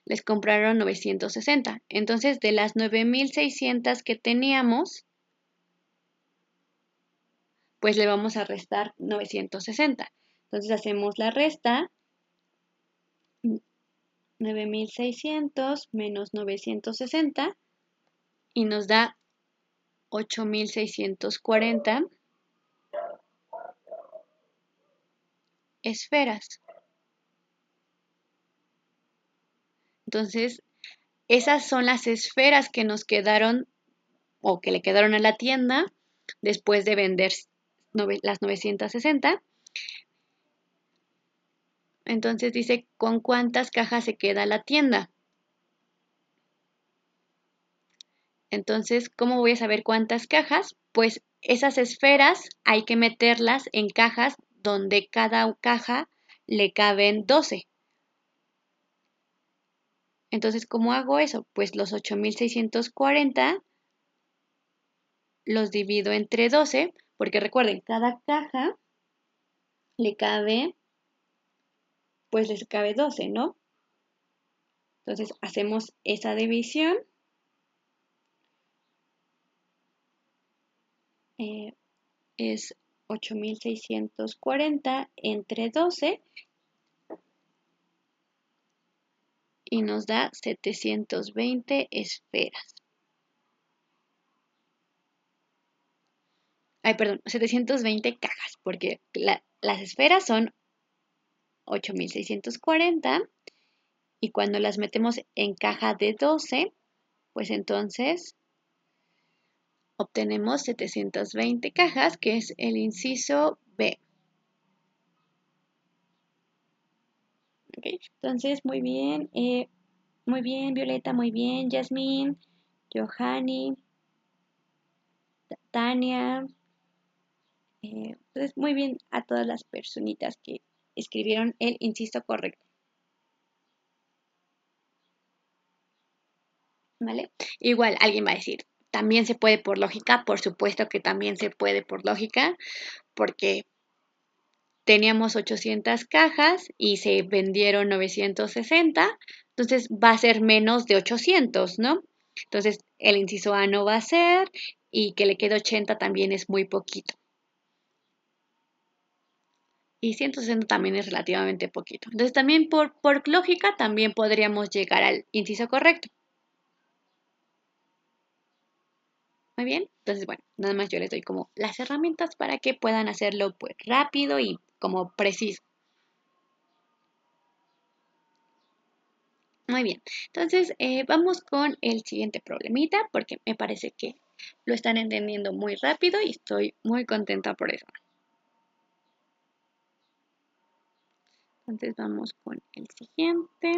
S2: les compraron 960. Entonces, de las 9.600 que teníamos, pues le vamos a restar 960. Entonces hacemos la resta, 9.600 menos 960, y nos da 8.640 esferas. Entonces, esas son las esferas que nos quedaron o que le quedaron a la tienda después de vender las 960. Entonces dice, ¿con cuántas cajas se queda la tienda? Entonces, ¿cómo voy a saber cuántas cajas? Pues esas esferas hay que meterlas en cajas donde cada caja le caben 12. Entonces, ¿cómo hago eso? Pues los 8.640 los divido entre 12, porque recuerden, cada caja le cabe, pues les cabe 12, ¿no? Entonces, hacemos esa división. Es 8.640 entre 12 y nos da 720 esferas. Ay, perdón, 720 cajas, porque las esferas son 8.640 y cuando las metemos en caja de 12, pues entonces obtenemos 720 cajas, que es el inciso B. ¿Okay? Entonces, muy bien, Violeta, muy bien, Yasmín, Johanny, Tania. Entonces, muy bien a todas las personitas que escribieron el inciso correcto. ¿Vale? Igual alguien va a decir, también se puede por lógica, por supuesto que también se puede por lógica, porque teníamos 800 cajas y se vendieron 960, entonces va a ser menos de 800, ¿no? Entonces el inciso A no va a ser y que le quede 80 también es muy poquito. Y 160 también es relativamente poquito. Entonces también por lógica también podríamos llegar al inciso correcto. Muy bien, entonces bueno, nada más yo les doy como las herramientas para que puedan hacerlo pues rápido y como preciso. Muy bien, entonces vamos con el siguiente problemita porque me parece que lo están entendiendo muy rápido y estoy muy contenta por eso. Entonces vamos con el siguiente.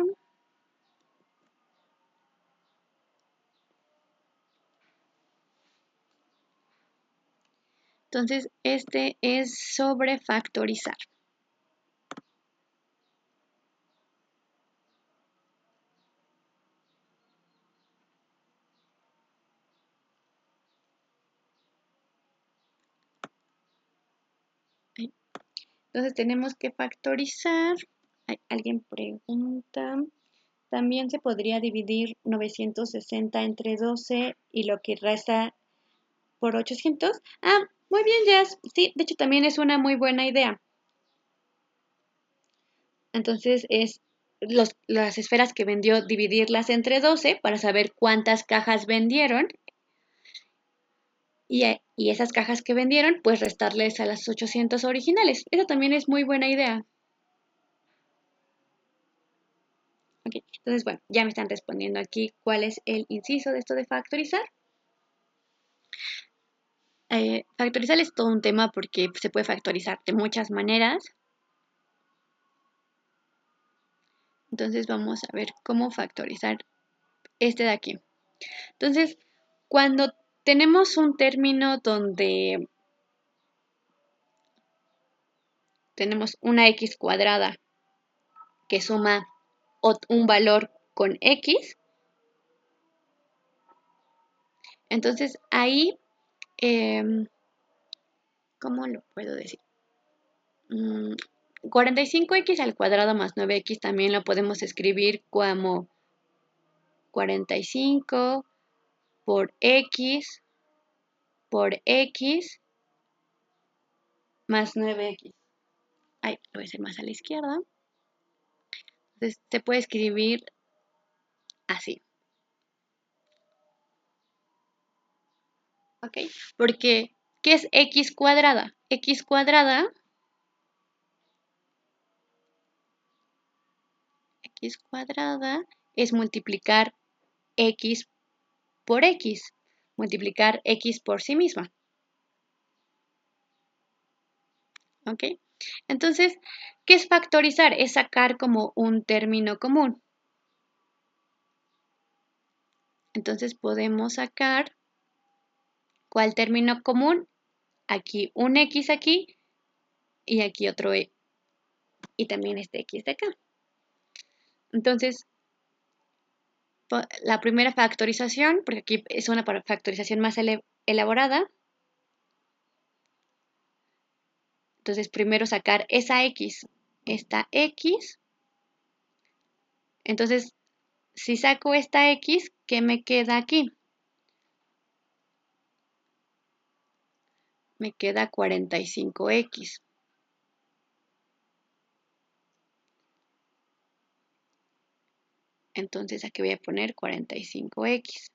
S2: Entonces, este es sobre factorizar. Entonces, tenemos que factorizar. Alguien pregunta. También se podría dividir 960 entre 12 y lo que resta por 800. Ah, muy bien, Jazz. Sí, de hecho también es una muy buena idea. Entonces es las esferas que vendió, dividirlas entre 12 para saber cuántas cajas vendieron. Y esas cajas que vendieron, pues restarles a las 800 originales. Esa también es muy buena idea. Ok, entonces bueno, ya me están respondiendo aquí cuál es el inciso de esto de factorizar. Factorizar es todo un tema porque se puede factorizar de muchas maneras. Entonces vamos a ver cómo factorizar este de aquí. Entonces, cuando tenemos un término donde tenemos una x cuadrada que suma un valor con x, entonces ahí, ¿cómo lo puedo decir? 45x al cuadrado más 9x también lo podemos escribir como 45 por x más 9x. Ay, lo voy a hacer más a la izquierda. Entonces se puede escribir así. ¿Ok? Porque, ¿qué es x cuadrada? X cuadrada es multiplicar x por x, multiplicar x por sí misma. ¿Ok? Entonces, ¿qué es factorizar? Es sacar como un término común. Entonces podemos sacar ¿cuál término común? Aquí un x aquí y aquí otro e. Y también este x de acá. Entonces, la primera factorización, porque aquí es una factorización más elaborada. Entonces, primero sacar esa x, esta x. Entonces, si saco esta x, ¿qué me queda aquí? Me queda 45x. Entonces, aquí voy a poner 45x.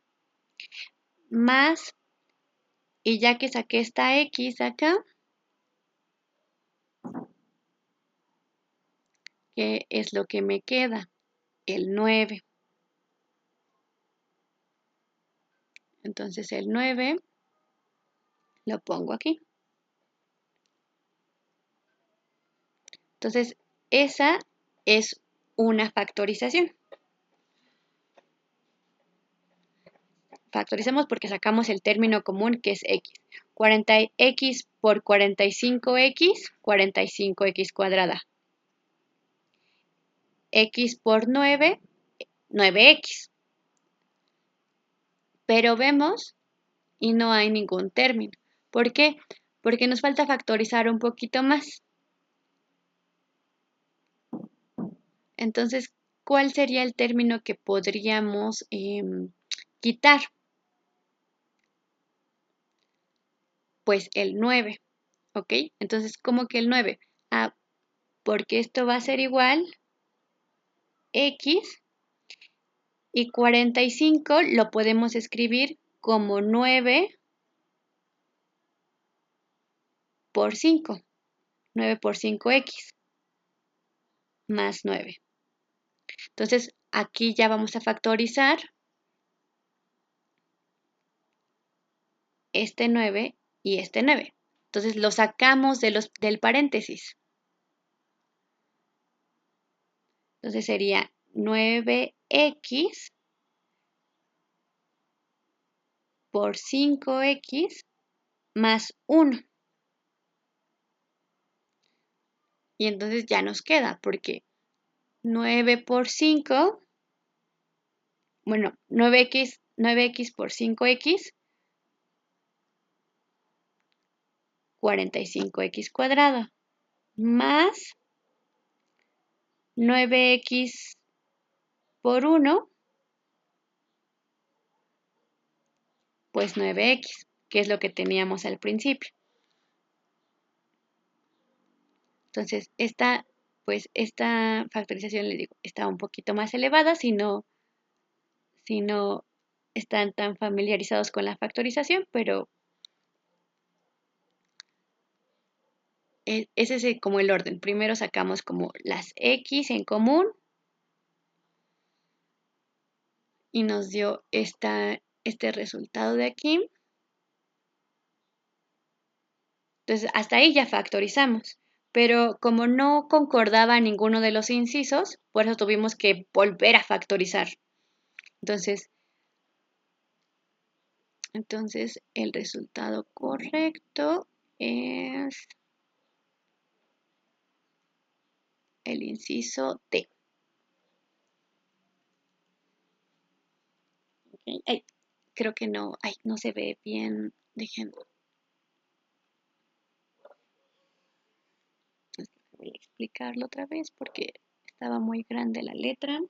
S2: Más, y ya que saqué esta x acá, ¿qué es lo que me queda? El 9. Entonces, el 9 lo pongo aquí. Entonces, esa es una factorización. Factorizamos porque sacamos el término común que es x. 40x por 45x, 45x cuadrada. X por 9, 9x. Pero vemos y no hay ningún término. ¿Por qué? Porque nos falta factorizar un poquito más. Entonces, ¿cuál sería el término que podríamos quitar? Pues el 9, ¿ok? Entonces, ¿cómo que el 9? Ah, porque esto va a ser igual x y 45 lo podemos escribir como 9 por 5, 9 por 5x más 9. Entonces, aquí ya vamos a factorizar este 9 y este 9. Entonces, lo sacamos del paréntesis. Entonces sería 9x por 5x más 1. Y entonces ya nos queda, porque 9 por 5, bueno, 9x por 5x, 45x cuadrado, más 9x por 1, pues 9x, que es lo que teníamos al principio. Entonces, esta factorización, les digo, está un poquito más elevada si no están tan familiarizados con la factorización, pero ese es como el orden. Primero sacamos como las x en común y nos dio este resultado de aquí. Entonces, hasta ahí ya factorizamos. Pero como no concordaba ninguno de los incisos, por eso tuvimos que volver a factorizar. Entonces el resultado correcto es el inciso D. Okay. Ay, creo que no, no se ve bien. Voy a explicarlo otra vez porque estaba muy grande la letra.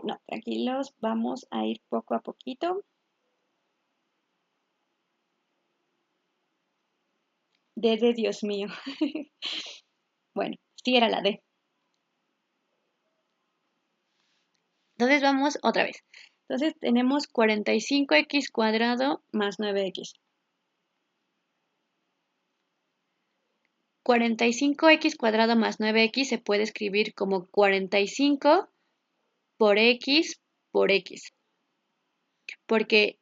S2: No, tranquilos, vamos a ir poco a poquito. D de Dios mío. Bueno, sí era la D. Entonces vamos otra vez. Entonces tenemos 45x cuadrado más 9x. 45x cuadrado más 9x se puede escribir como 45 por x, porque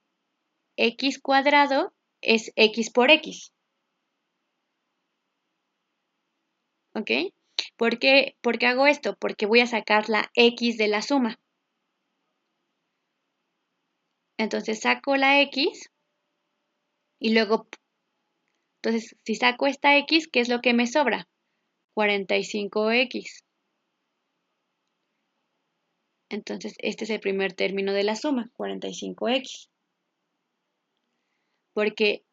S2: x cuadrado es x por x. ¿Ok? ¿Por qué hago esto? Porque voy a sacar la x de la suma. Entonces saco la x y luego, entonces si saco esta x, ¿qué es lo que me sobra? 45x. Entonces este es el primer término de la suma, 45x. Porque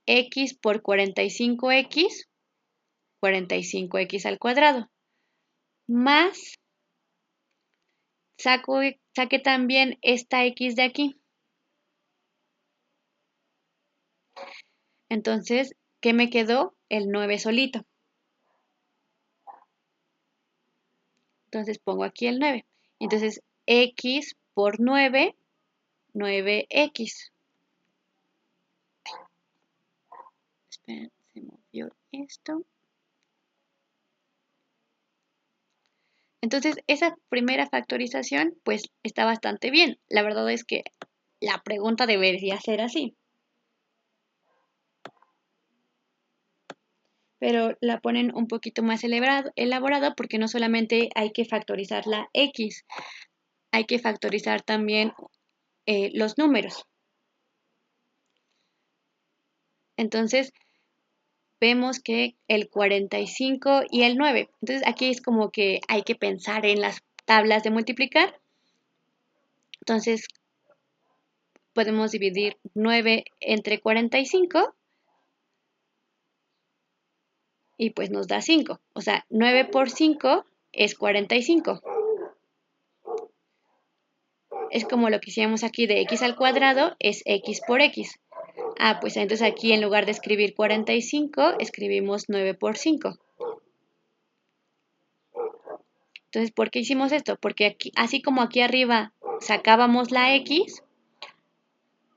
S2: x por 45x, 45x al cuadrado. Más, saqué también esta x de aquí. Entonces, ¿qué me quedó? El 9 solito. Entonces pongo aquí el 9. Entonces, x por 9, 9x. Esperen, se movió esto. Entonces, esa primera factorización, pues, está bastante bien. La verdad es que la pregunta debería ser así. Pero la ponen un poquito más elaborado porque no solamente hay que factorizar la x, hay que factorizar también los números. Entonces, vemos que el 45 y el 9. Entonces, aquí es como que hay que pensar en las tablas de multiplicar. Entonces, podemos dividir 9 entre 45 y pues nos da 5. O sea, 9 por 5 es 45. Es como lo que hicimos aquí de x al cuadrado, es x por x. Ah, pues entonces aquí en lugar de escribir 45, escribimos 9 por 5. Entonces, ¿por qué hicimos esto? Porque aquí, así como aquí arriba sacábamos la x,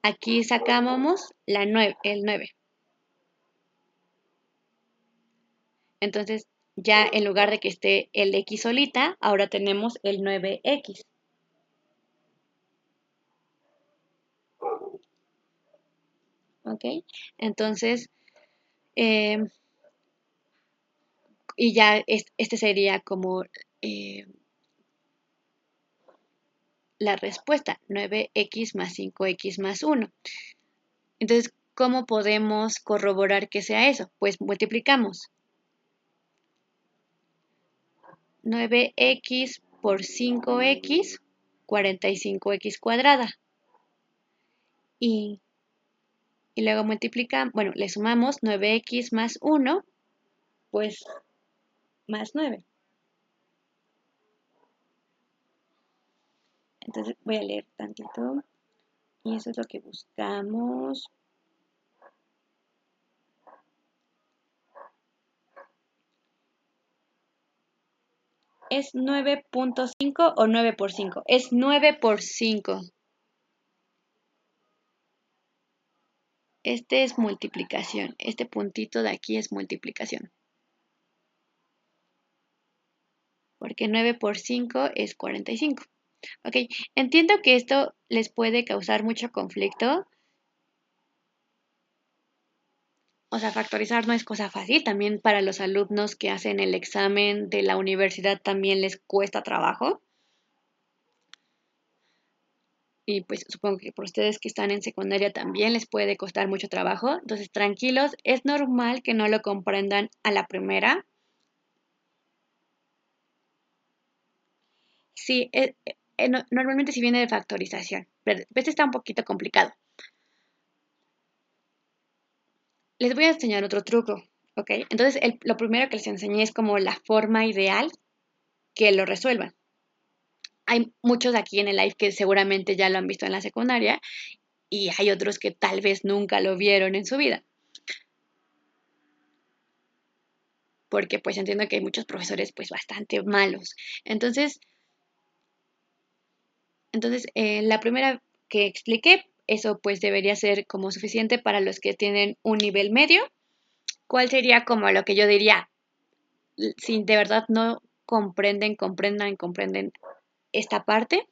S2: aquí sacábamos el 9. Entonces, ya en lugar de que esté el x solita, ahora tenemos el 9x. ¿ok? Entonces, eh, y ya este sería como la respuesta, 9x más 5x más 1. Entonces, ¿cómo podemos corroborar que sea eso? Pues multiplicamos 9x por 5x, 45x cuadrada. Y, y luego multiplicamos, bueno, le sumamos 9x más 1, pues más 9. Entonces voy a leer tantito. Y eso es lo que buscamos. ¿Es 9.5 o 9 por 5? Es 9 por 5. Este es multiplicación. Este puntito de aquí es multiplicación. Porque 9 por 5 es 45. Ok, entiendo que esto les puede causar mucho conflicto. O sea, factorizar no es cosa fácil. También para los alumnos que hacen el examen de la universidad también les cuesta trabajo. Y pues supongo que por ustedes que están en secundaria también les puede costar mucho trabajo. Entonces, tranquilos, es normal que no lo comprendan a la primera. Sí, normalmente sí viene de factorización, pero este está un poquito complicado. Les voy a enseñar otro truco, ¿ok? Entonces, lo primero que les enseñé es como la forma ideal que lo resuelvan. Hay muchos aquí en el live que seguramente ya lo han visto en la secundaria y hay otros que tal vez nunca lo vieron en su vida. Porque pues entiendo que hay muchos profesores pues bastante malos. Entonces la primera que expliqué, eso pues debería ser como suficiente para los que tienen un nivel medio. ¿Cuál sería como lo que yo diría? Si de verdad no comprenden esta parte,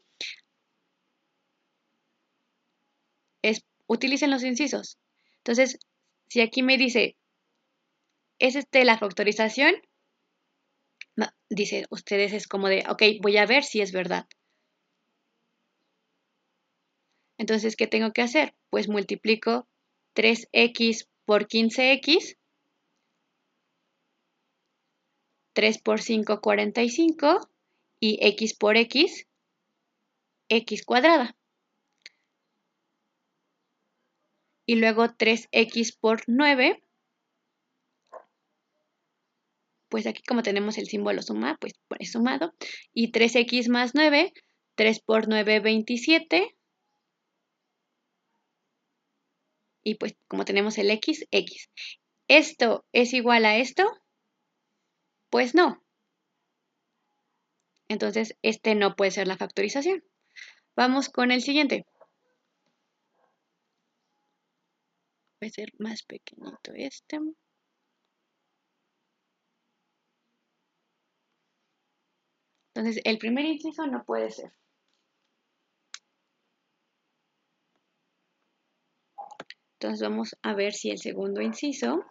S2: es utilicen los incisos. Entonces, si aquí me dice, ¿es la factorización? Dice, ustedes es como de, ok, voy a ver si es verdad. Entonces, ¿qué tengo que hacer? Pues multiplico 3x por 15x, 3 por 5, 45, y x por x, x cuadrada. Y luego 3x por 9, pues aquí como tenemos el símbolo suma, pues pone sumado. Y 3x más 9, 3 por 9, 27. Y pues como tenemos el x, x. ¿Esto es igual a esto? Pues no. Entonces, este no puede ser la factorización. Vamos con el siguiente. Puede ser más pequeñito este. Entonces, el primer inciso no puede ser. Entonces, vamos a ver si el segundo inciso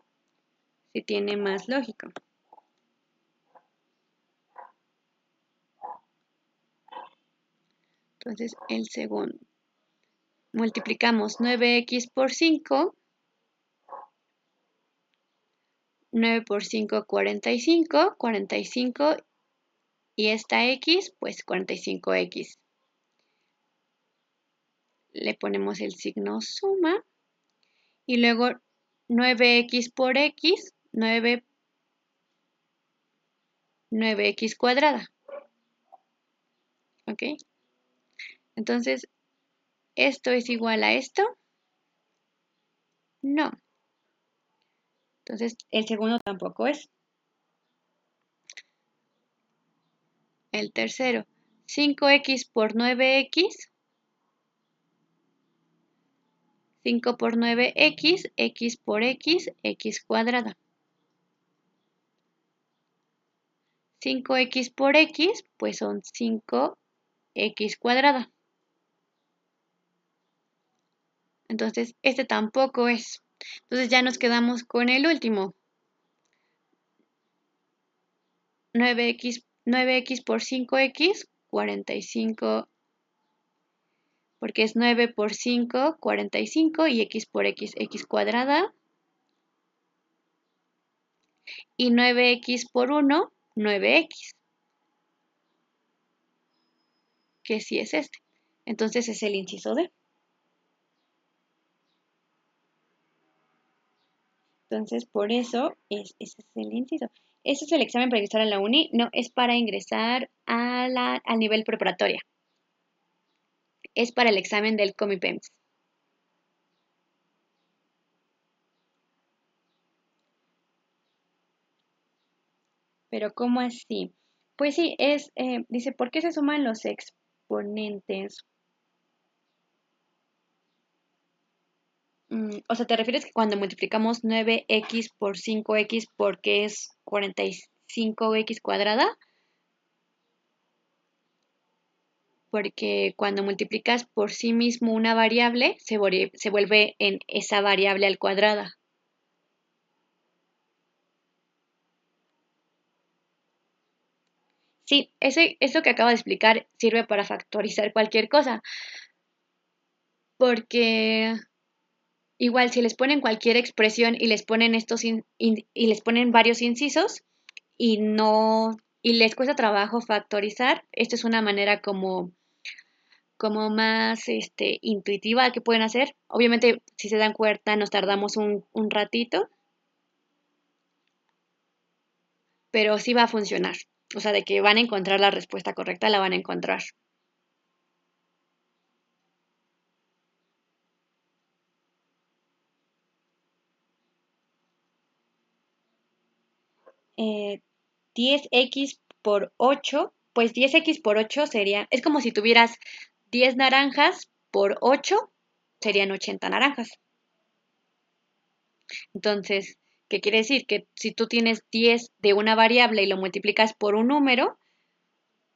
S2: si tiene más lógica. Entonces, el segundo. Multiplicamos 9x por 5. 9 por 5, 45. 45 y esta x, pues 45x. Le ponemos el signo suma. Y luego 9x por x, 9x cuadrada. ¿Ok? Entonces, ¿esto es igual a esto? No. Entonces, el segundo tampoco es. El tercero, 5x por 9x. 5 por 9x, x por x, x cuadrada. 5x por x, pues son 5x cuadrada. Entonces, este tampoco es. Entonces ya nos quedamos con el último. 9x por 5x, 45, porque es 9 por 5, 45, y x por x, x cuadrada. Y 9x por 1, 9x, que sí es este. Entonces es el inciso D. Entonces, por eso ese es el inciso. Ese es el examen para ingresar a la uni. No, es para ingresar al nivel preparatoria. Es para el examen del Comipems. Pero ¿cómo así? Pues sí, dice, ¿por qué se suman los exponentes? O sea, ¿te refieres que cuando multiplicamos 9x por 5x porque es 45x cuadrada? Porque cuando multiplicas por sí mismo una variable, se vuelve en esa variable al cuadrada. Sí, eso que acabo de explicar sirve para factorizar cualquier cosa, porque igual si les ponen cualquier expresión y les ponen y les ponen varios incisos y no y les cuesta trabajo factorizar, esto es una manera como más intuitiva que pueden hacer. Obviamente, si se dan cuenta, nos tardamos un ratito, pero sí va a funcionar. O sea, de que van a encontrar la respuesta correcta, la van a encontrar. 10x por 8, pues 10x por 8 es como si tuvieras 10 naranjas por 8, serían 80 naranjas. Entonces, ¿qué quiere decir? Que si tú tienes 10 de una variable y lo multiplicas por un número,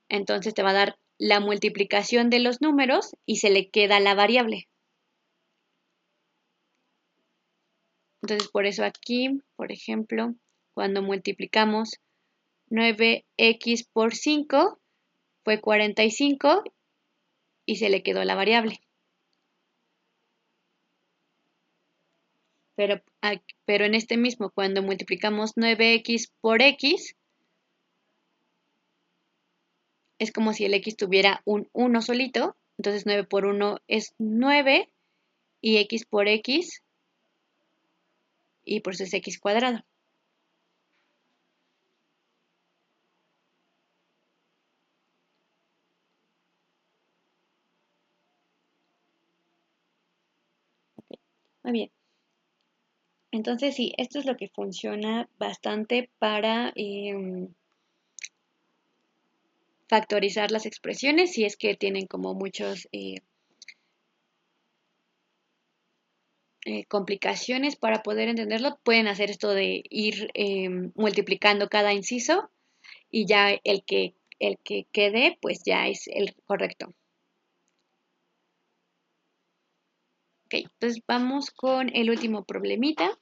S2: entonces te va a dar la multiplicación de los números y se le queda la variable. Entonces, por eso aquí, por ejemplo, cuando multiplicamos 9x por 5 fue 45 y se le quedó la variable. Pero en este mismo, cuando multiplicamos 9x por x, es como si el x tuviera un 1 solito. Entonces 9 por 1 es 9 y x por x, y por eso es x cuadrado. Muy bien. Entonces sí, esto es lo que funciona bastante para factorizar las expresiones, si es que tienen como muchos complicaciones para poder entenderlo. Pueden hacer esto de ir multiplicando cada inciso y ya el que quede, pues ya es el correcto. Ok, entonces vamos con el último problemita.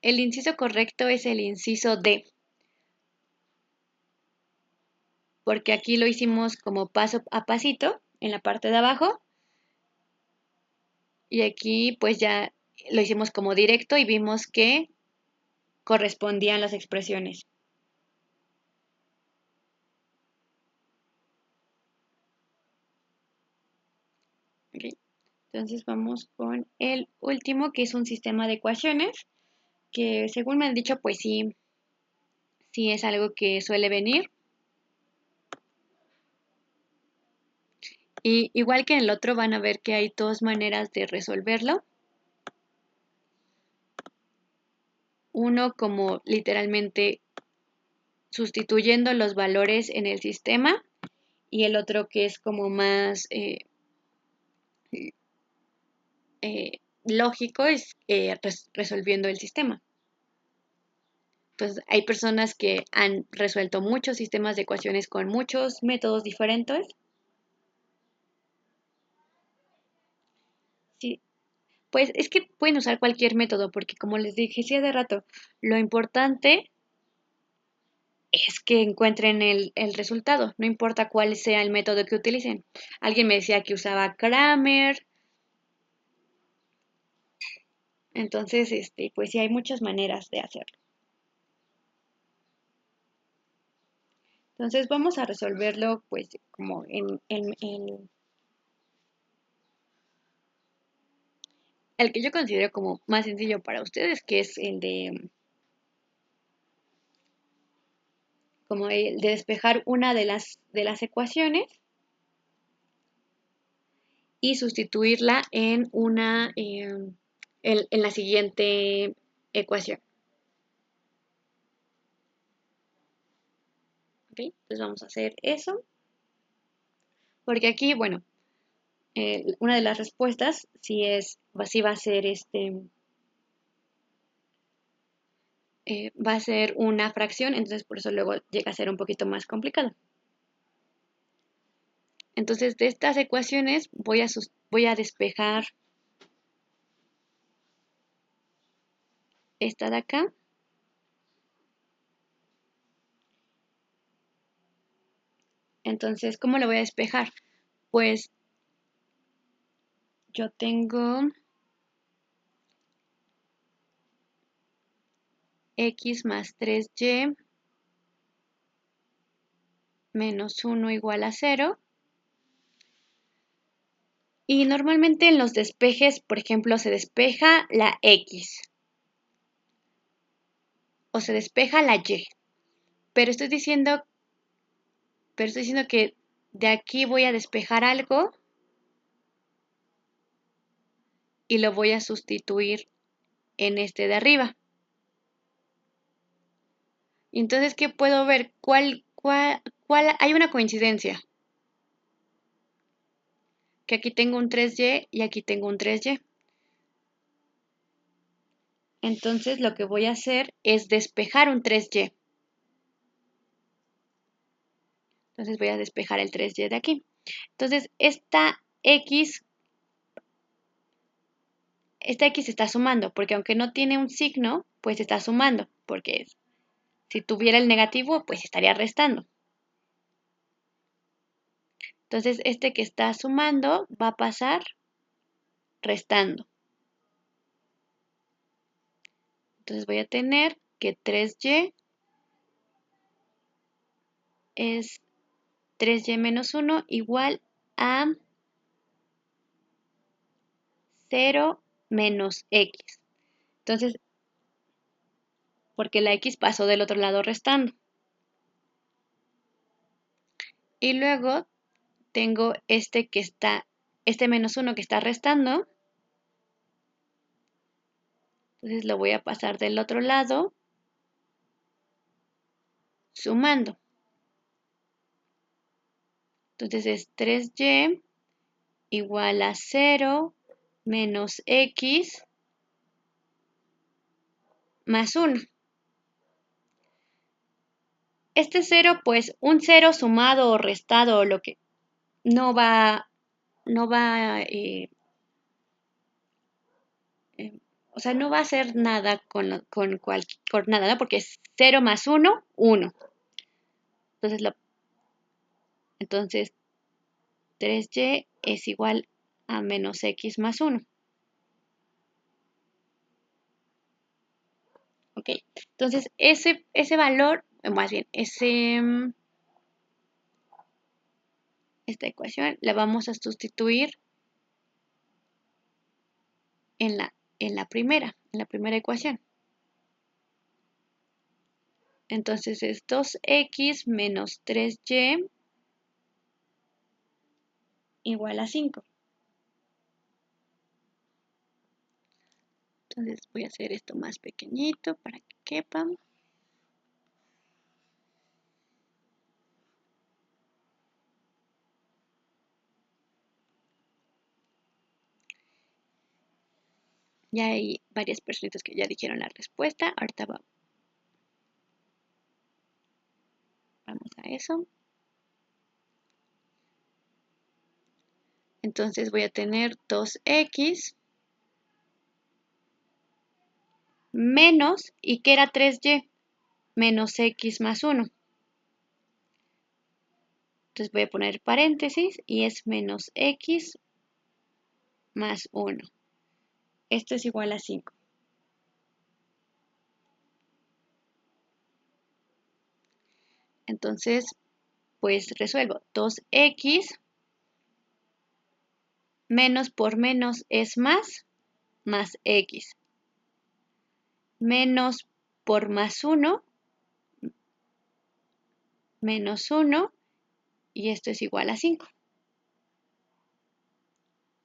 S2: El inciso correcto es el inciso D, porque aquí lo hicimos como paso a pasito en la parte de abajo, y aquí pues ya lo hicimos como directo y vimos que correspondían las expresiones. Okay. Entonces vamos con el último, que es un sistema de ecuaciones, que según me han dicho, pues sí, sí es algo que suele venir. Y igual que en el otro van a ver que hay dos maneras de resolverlo. Uno como literalmente sustituyendo los valores en el sistema, y el otro que es como más lógico es resolviendo el sistema. Entonces, hay personas que han resuelto muchos sistemas de ecuaciones con muchos métodos diferentes. Sí, pues es que pueden usar cualquier método, porque como les dije hace rato, lo importante es que encuentren el resultado, no importa cuál sea el método que utilicen. Alguien me decía que usaba Kramer, entonces, pues sí, hay muchas maneras de hacerlo. Entonces, vamos a resolverlo, pues, como el que yo considero como más sencillo para ustedes, que es el de despejar una de las ecuaciones y sustituirla en la siguiente ecuación. ¿Ok? Entonces vamos a hacer eso. Porque aquí, bueno, una de las respuestas sí va a ser va a ser una fracción, entonces por eso luego llega a ser un poquito más complicado. Entonces de estas ecuaciones voy a despejar esta de acá. Entonces, ¿cómo lo voy a despejar? Pues yo tengo x más 3y menos 1 igual a 0. Y normalmente en los despejes, por ejemplo, se despeja la x o se despeja la y. Pero estoy diciendo que de aquí voy a despejar algo y lo voy a sustituir en este de arriba. Entonces, ¿qué puedo ver? Hay una coincidencia. Que aquí tengo un 3y y aquí tengo un 3y. Entonces, lo que voy a hacer es despejar un 3y. Entonces, voy a despejar el 3y de aquí. Entonces, esta x está sumando, porque aunque no tiene un signo, pues está sumando, porque si tuviera el negativo, pues estaría restando. Entonces, este que está sumando va a pasar restando. Entonces voy a tener que 3y es 3y menos 1 igual a 0 menos x. Entonces, porque la x pasó del otro lado restando. Y luego tengo este menos 1 que está restando. Entonces lo voy a pasar del otro lado, sumando. Entonces es 3y igual a 0 menos x más 1. Este 0, pues un 0 sumado o restado o lo que no va, o sea, no va a hacer nada con nada, ¿no? Porque es 0 más 1, 1. Entonces 3y es igual a menos x más 1. ¿Ok? Entonces, ese valor, más bien, esta ecuación la vamos a sustituir en la primera ecuación. Entonces es 2x menos 3y igual a 5. Entonces voy a hacer esto más pequeñito para que quepan. Ya hay varias personitas que ya dijeron la respuesta. Ahorita vamos a eso. Entonces voy a tener 2x menos, ¿y qué era 3y? Menos x más 1. Entonces voy a poner paréntesis y es menos x más 1. Esto es igual a 5. Entonces, pues resuelvo. 2x menos por menos es más x. Menos por más 1, menos 1, y esto es igual a 5.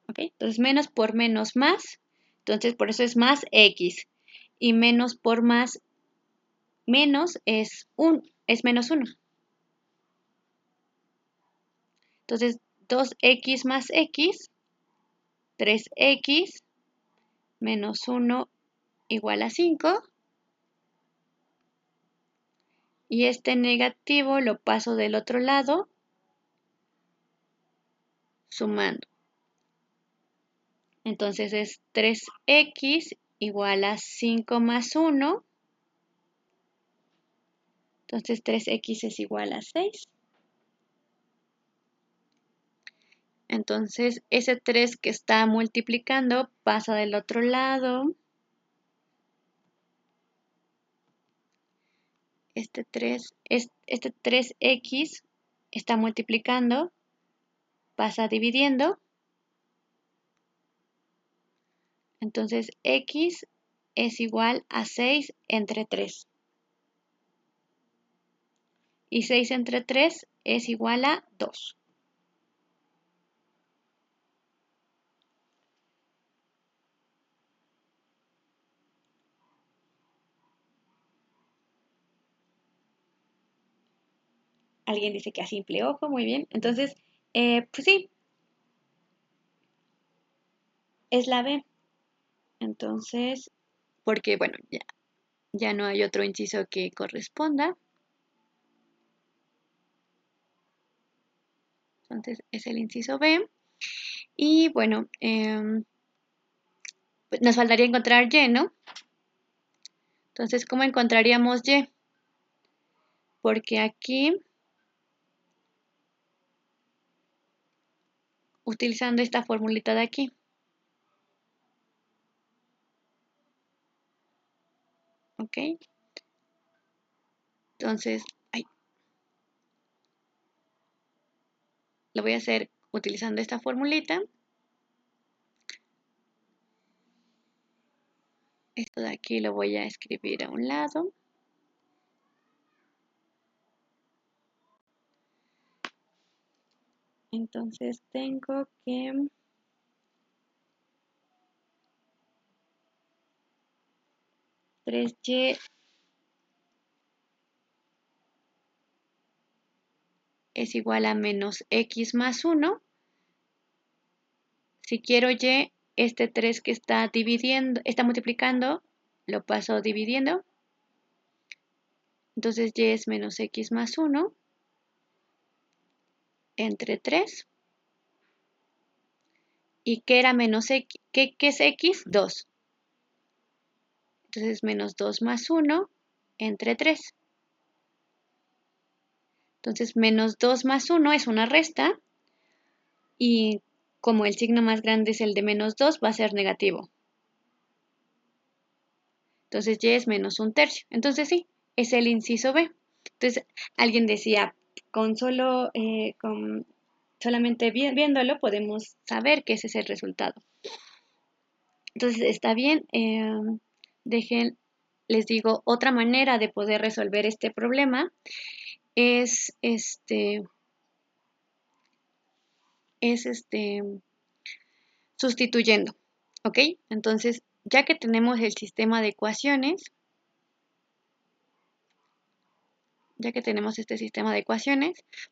S2: ¿Ok? Entonces, menos por menos más, entonces por eso es más x. Y menos por más menos es menos 1. Entonces, 2x más x, 3x menos 1 igual a 5. Y este negativo lo paso del otro lado, sumando. Entonces es 3x igual a 5 más 1. Entonces 3x es igual a 6. Entonces ese 3 que está multiplicando pasa del otro lado. Este 3x está multiplicando, pasa dividiendo. Entonces x es igual a 6 entre 3. Y 6 entre 3 es igual a 2. Alguien dice que a simple ojo, muy bien. Entonces, pues sí, es la B. Entonces, porque bueno, ya no hay otro inciso que corresponda. Entonces, es el inciso B. Y bueno, pues nos faltaría encontrar Y, ¿no? Entonces, ¿cómo encontraríamos Y? Porque aquí, utilizando esta formulita de aquí. ¿Ok? Entonces, lo voy a hacer utilizando esta formulita. Esto de aquí lo voy a escribir a un lado. Entonces tengo que 3y es igual a menos x más 1. Si quiero y, este 3 que está dividiendo, está multiplicando, lo paso dividiendo. Entonces y es menos x más 1 entre 3. ¿Y qué era menos x? ¿Qué es x? 2. Entonces menos 2 más 1 entre 3. Entonces menos 2 más 1 es una resta. Y como el signo más grande es el de menos 2, va a ser negativo. Entonces y es menos 1/3. Entonces sí, es el inciso B. Entonces alguien decía, solamente viéndolo podemos saber que ese es el resultado. Entonces está bien. Les digo, otra manera de poder resolver este problema es sustituyendo. ¿Ok? Entonces, ya que tenemos el sistema de ecuaciones,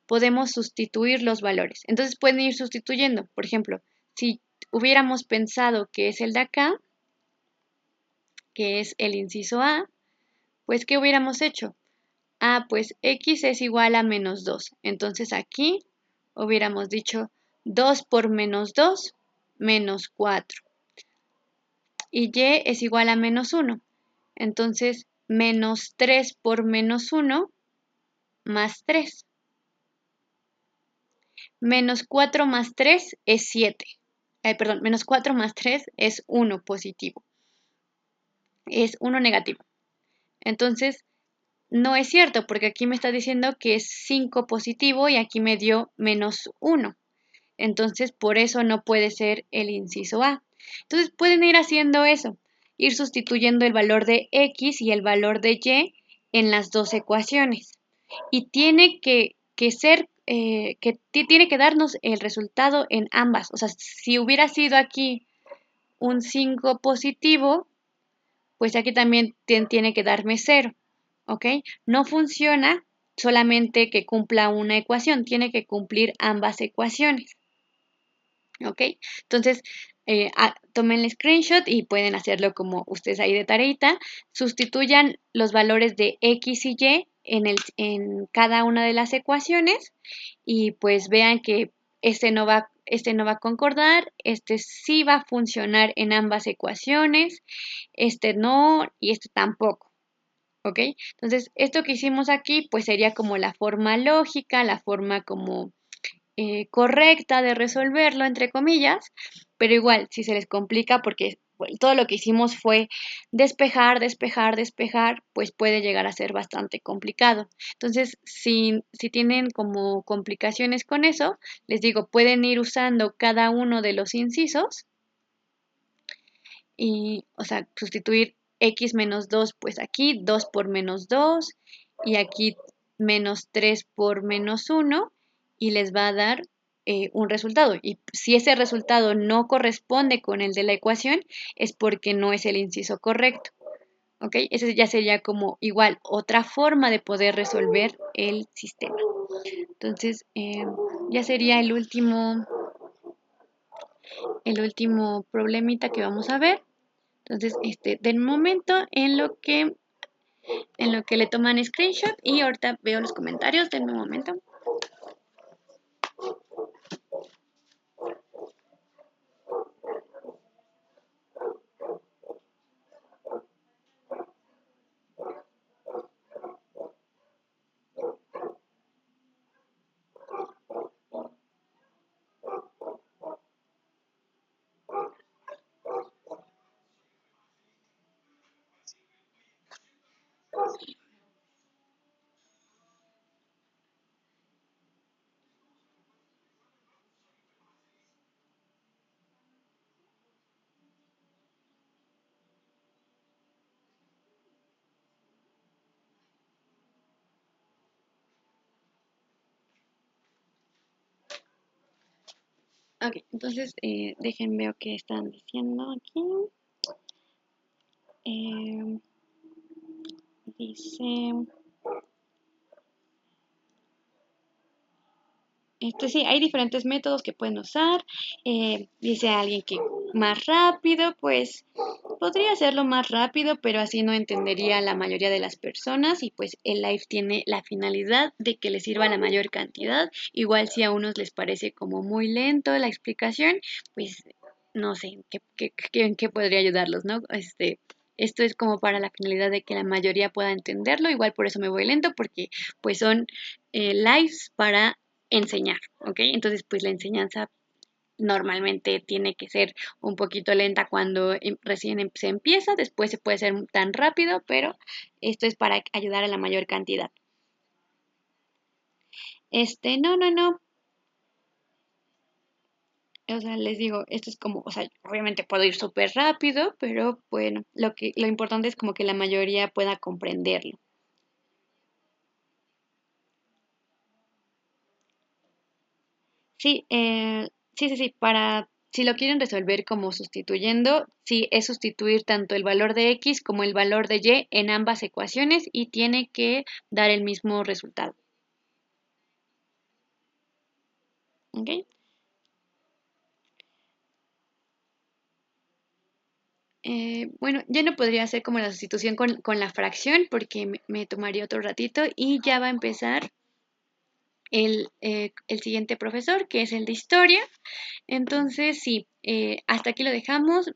S2: podemos sustituir los valores. Entonces pueden ir sustituyendo. Por ejemplo, si hubiéramos pensado que es el de acá, que es el inciso A, pues ¿qué hubiéramos hecho? Ah, pues x es igual a menos 2. Entonces aquí hubiéramos dicho 2 por menos 2, menos 4. Y y es igual a menos 1. Entonces, menos 3 por menos 1, más 3. Menos 4 más 3 es 7. Perdón, menos 4 más 3 es 1 positivo. Es 1 negativo. Entonces, no es cierto, porque aquí me está diciendo que es 5 positivo y aquí me dio menos 1. Entonces, por eso no puede ser el inciso A. Entonces, pueden ir haciendo eso, ir sustituyendo el valor de X y el valor de Y en las dos ecuaciones. Y tiene que ser, tiene que darnos el resultado en ambas. O sea, si hubiera sido aquí un 5 positivo, pues aquí también tiene que darme 0. ¿Ok? No funciona solamente que cumpla una ecuación, tiene que cumplir ambas ecuaciones. ¿Ok? Entonces, tomen el screenshot y pueden hacerlo como ustedes ahí de tareita. Sustituyan los valores de X y Y en cada una de las ecuaciones y pues vean que este no va a concordar, este sí va a funcionar en ambas ecuaciones, este no y este tampoco. ¿Ok? Entonces, esto que hicimos aquí pues sería como la forma lógica, la forma como correcta de resolverlo, entre comillas, pero igual, si se les complica, porque bueno, todo lo que hicimos fue despejar, despejar, despejar, pues puede llegar a ser bastante complicado. Entonces, si tienen como complicaciones con eso, les digo, pueden ir usando cada uno de los incisos y, o sea, sustituir x menos 2, pues aquí 2 por menos 2 y aquí menos 3 por menos 1 y les va a dar un resultado. Y si ese resultado no corresponde con el de la ecuación, es porque no es el inciso correcto. ¿Ok? Esa ya sería como igual otra forma de poder resolver el sistema. Entonces, ya sería el último problemita que vamos a ver. Entonces, del momento en lo que le toman screenshot y ahorita veo los comentarios del momento. Ok, entonces dejen veo qué están diciendo aquí. Dice, sí, hay diferentes métodos que pueden usar. Dice alguien que más rápido, pues podría hacerlo más rápido, pero así no entendería la mayoría de las personas y pues el live tiene la finalidad de que les sirva la mayor cantidad. Igual si a unos les parece como muy lento la explicación, pues no sé en qué podría ayudarlos, ¿no? Esto es como para la finalidad de que la mayoría pueda entenderlo. Igual por eso me voy lento, porque pues son lives para enseñar, ¿ok? Entonces pues la enseñanza normalmente tiene que ser un poquito lenta cuando recién se empieza, después se puede ser tan rápido, pero esto es para ayudar a la mayor cantidad. No. O sea, les digo, esto es como, o sea, obviamente puedo ir súper rápido, pero bueno, lo importante es como que la mayoría pueda comprenderlo. Sí, sí, si lo quieren resolver como sustituyendo, sí, es sustituir tanto el valor de X como el valor de Y en ambas ecuaciones y tiene que dar el mismo resultado. ¿Ok? Bueno, ya no podría hacer como la sustitución con la fracción porque me tomaría otro ratito y ya va a empezar el siguiente profesor, que es el de historia. Entonces, sí, hasta aquí lo dejamos.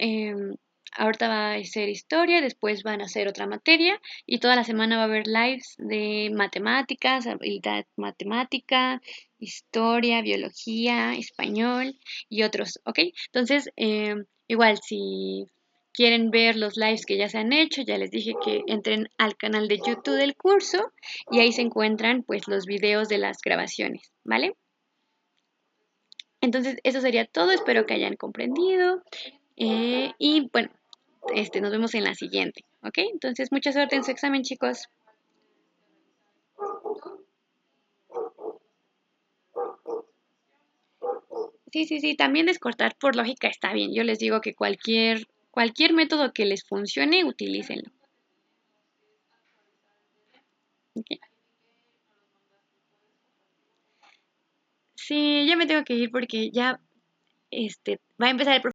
S2: Ahorita va a ser historia, después van a hacer otra materia y toda la semana va a haber lives de matemáticas, habilidad matemática, historia, biología, español y otros, ¿ok? Entonces, igual si quieren ver los lives que ya se han hecho, ya les dije que entren al canal de YouTube del curso y ahí se encuentran pues los videos de las grabaciones, ¿vale? Entonces, eso sería todo. Espero que hayan comprendido. Y bueno, nos vemos en la siguiente. ¿Ok? Entonces, mucha suerte en su examen, chicos. Sí, sí, sí. También descortar por lógica está bien. Yo les digo que cualquier método que les funcione, utilícenlo. ¿Ok? Sí, ya me tengo que ir porque ya va a empezar el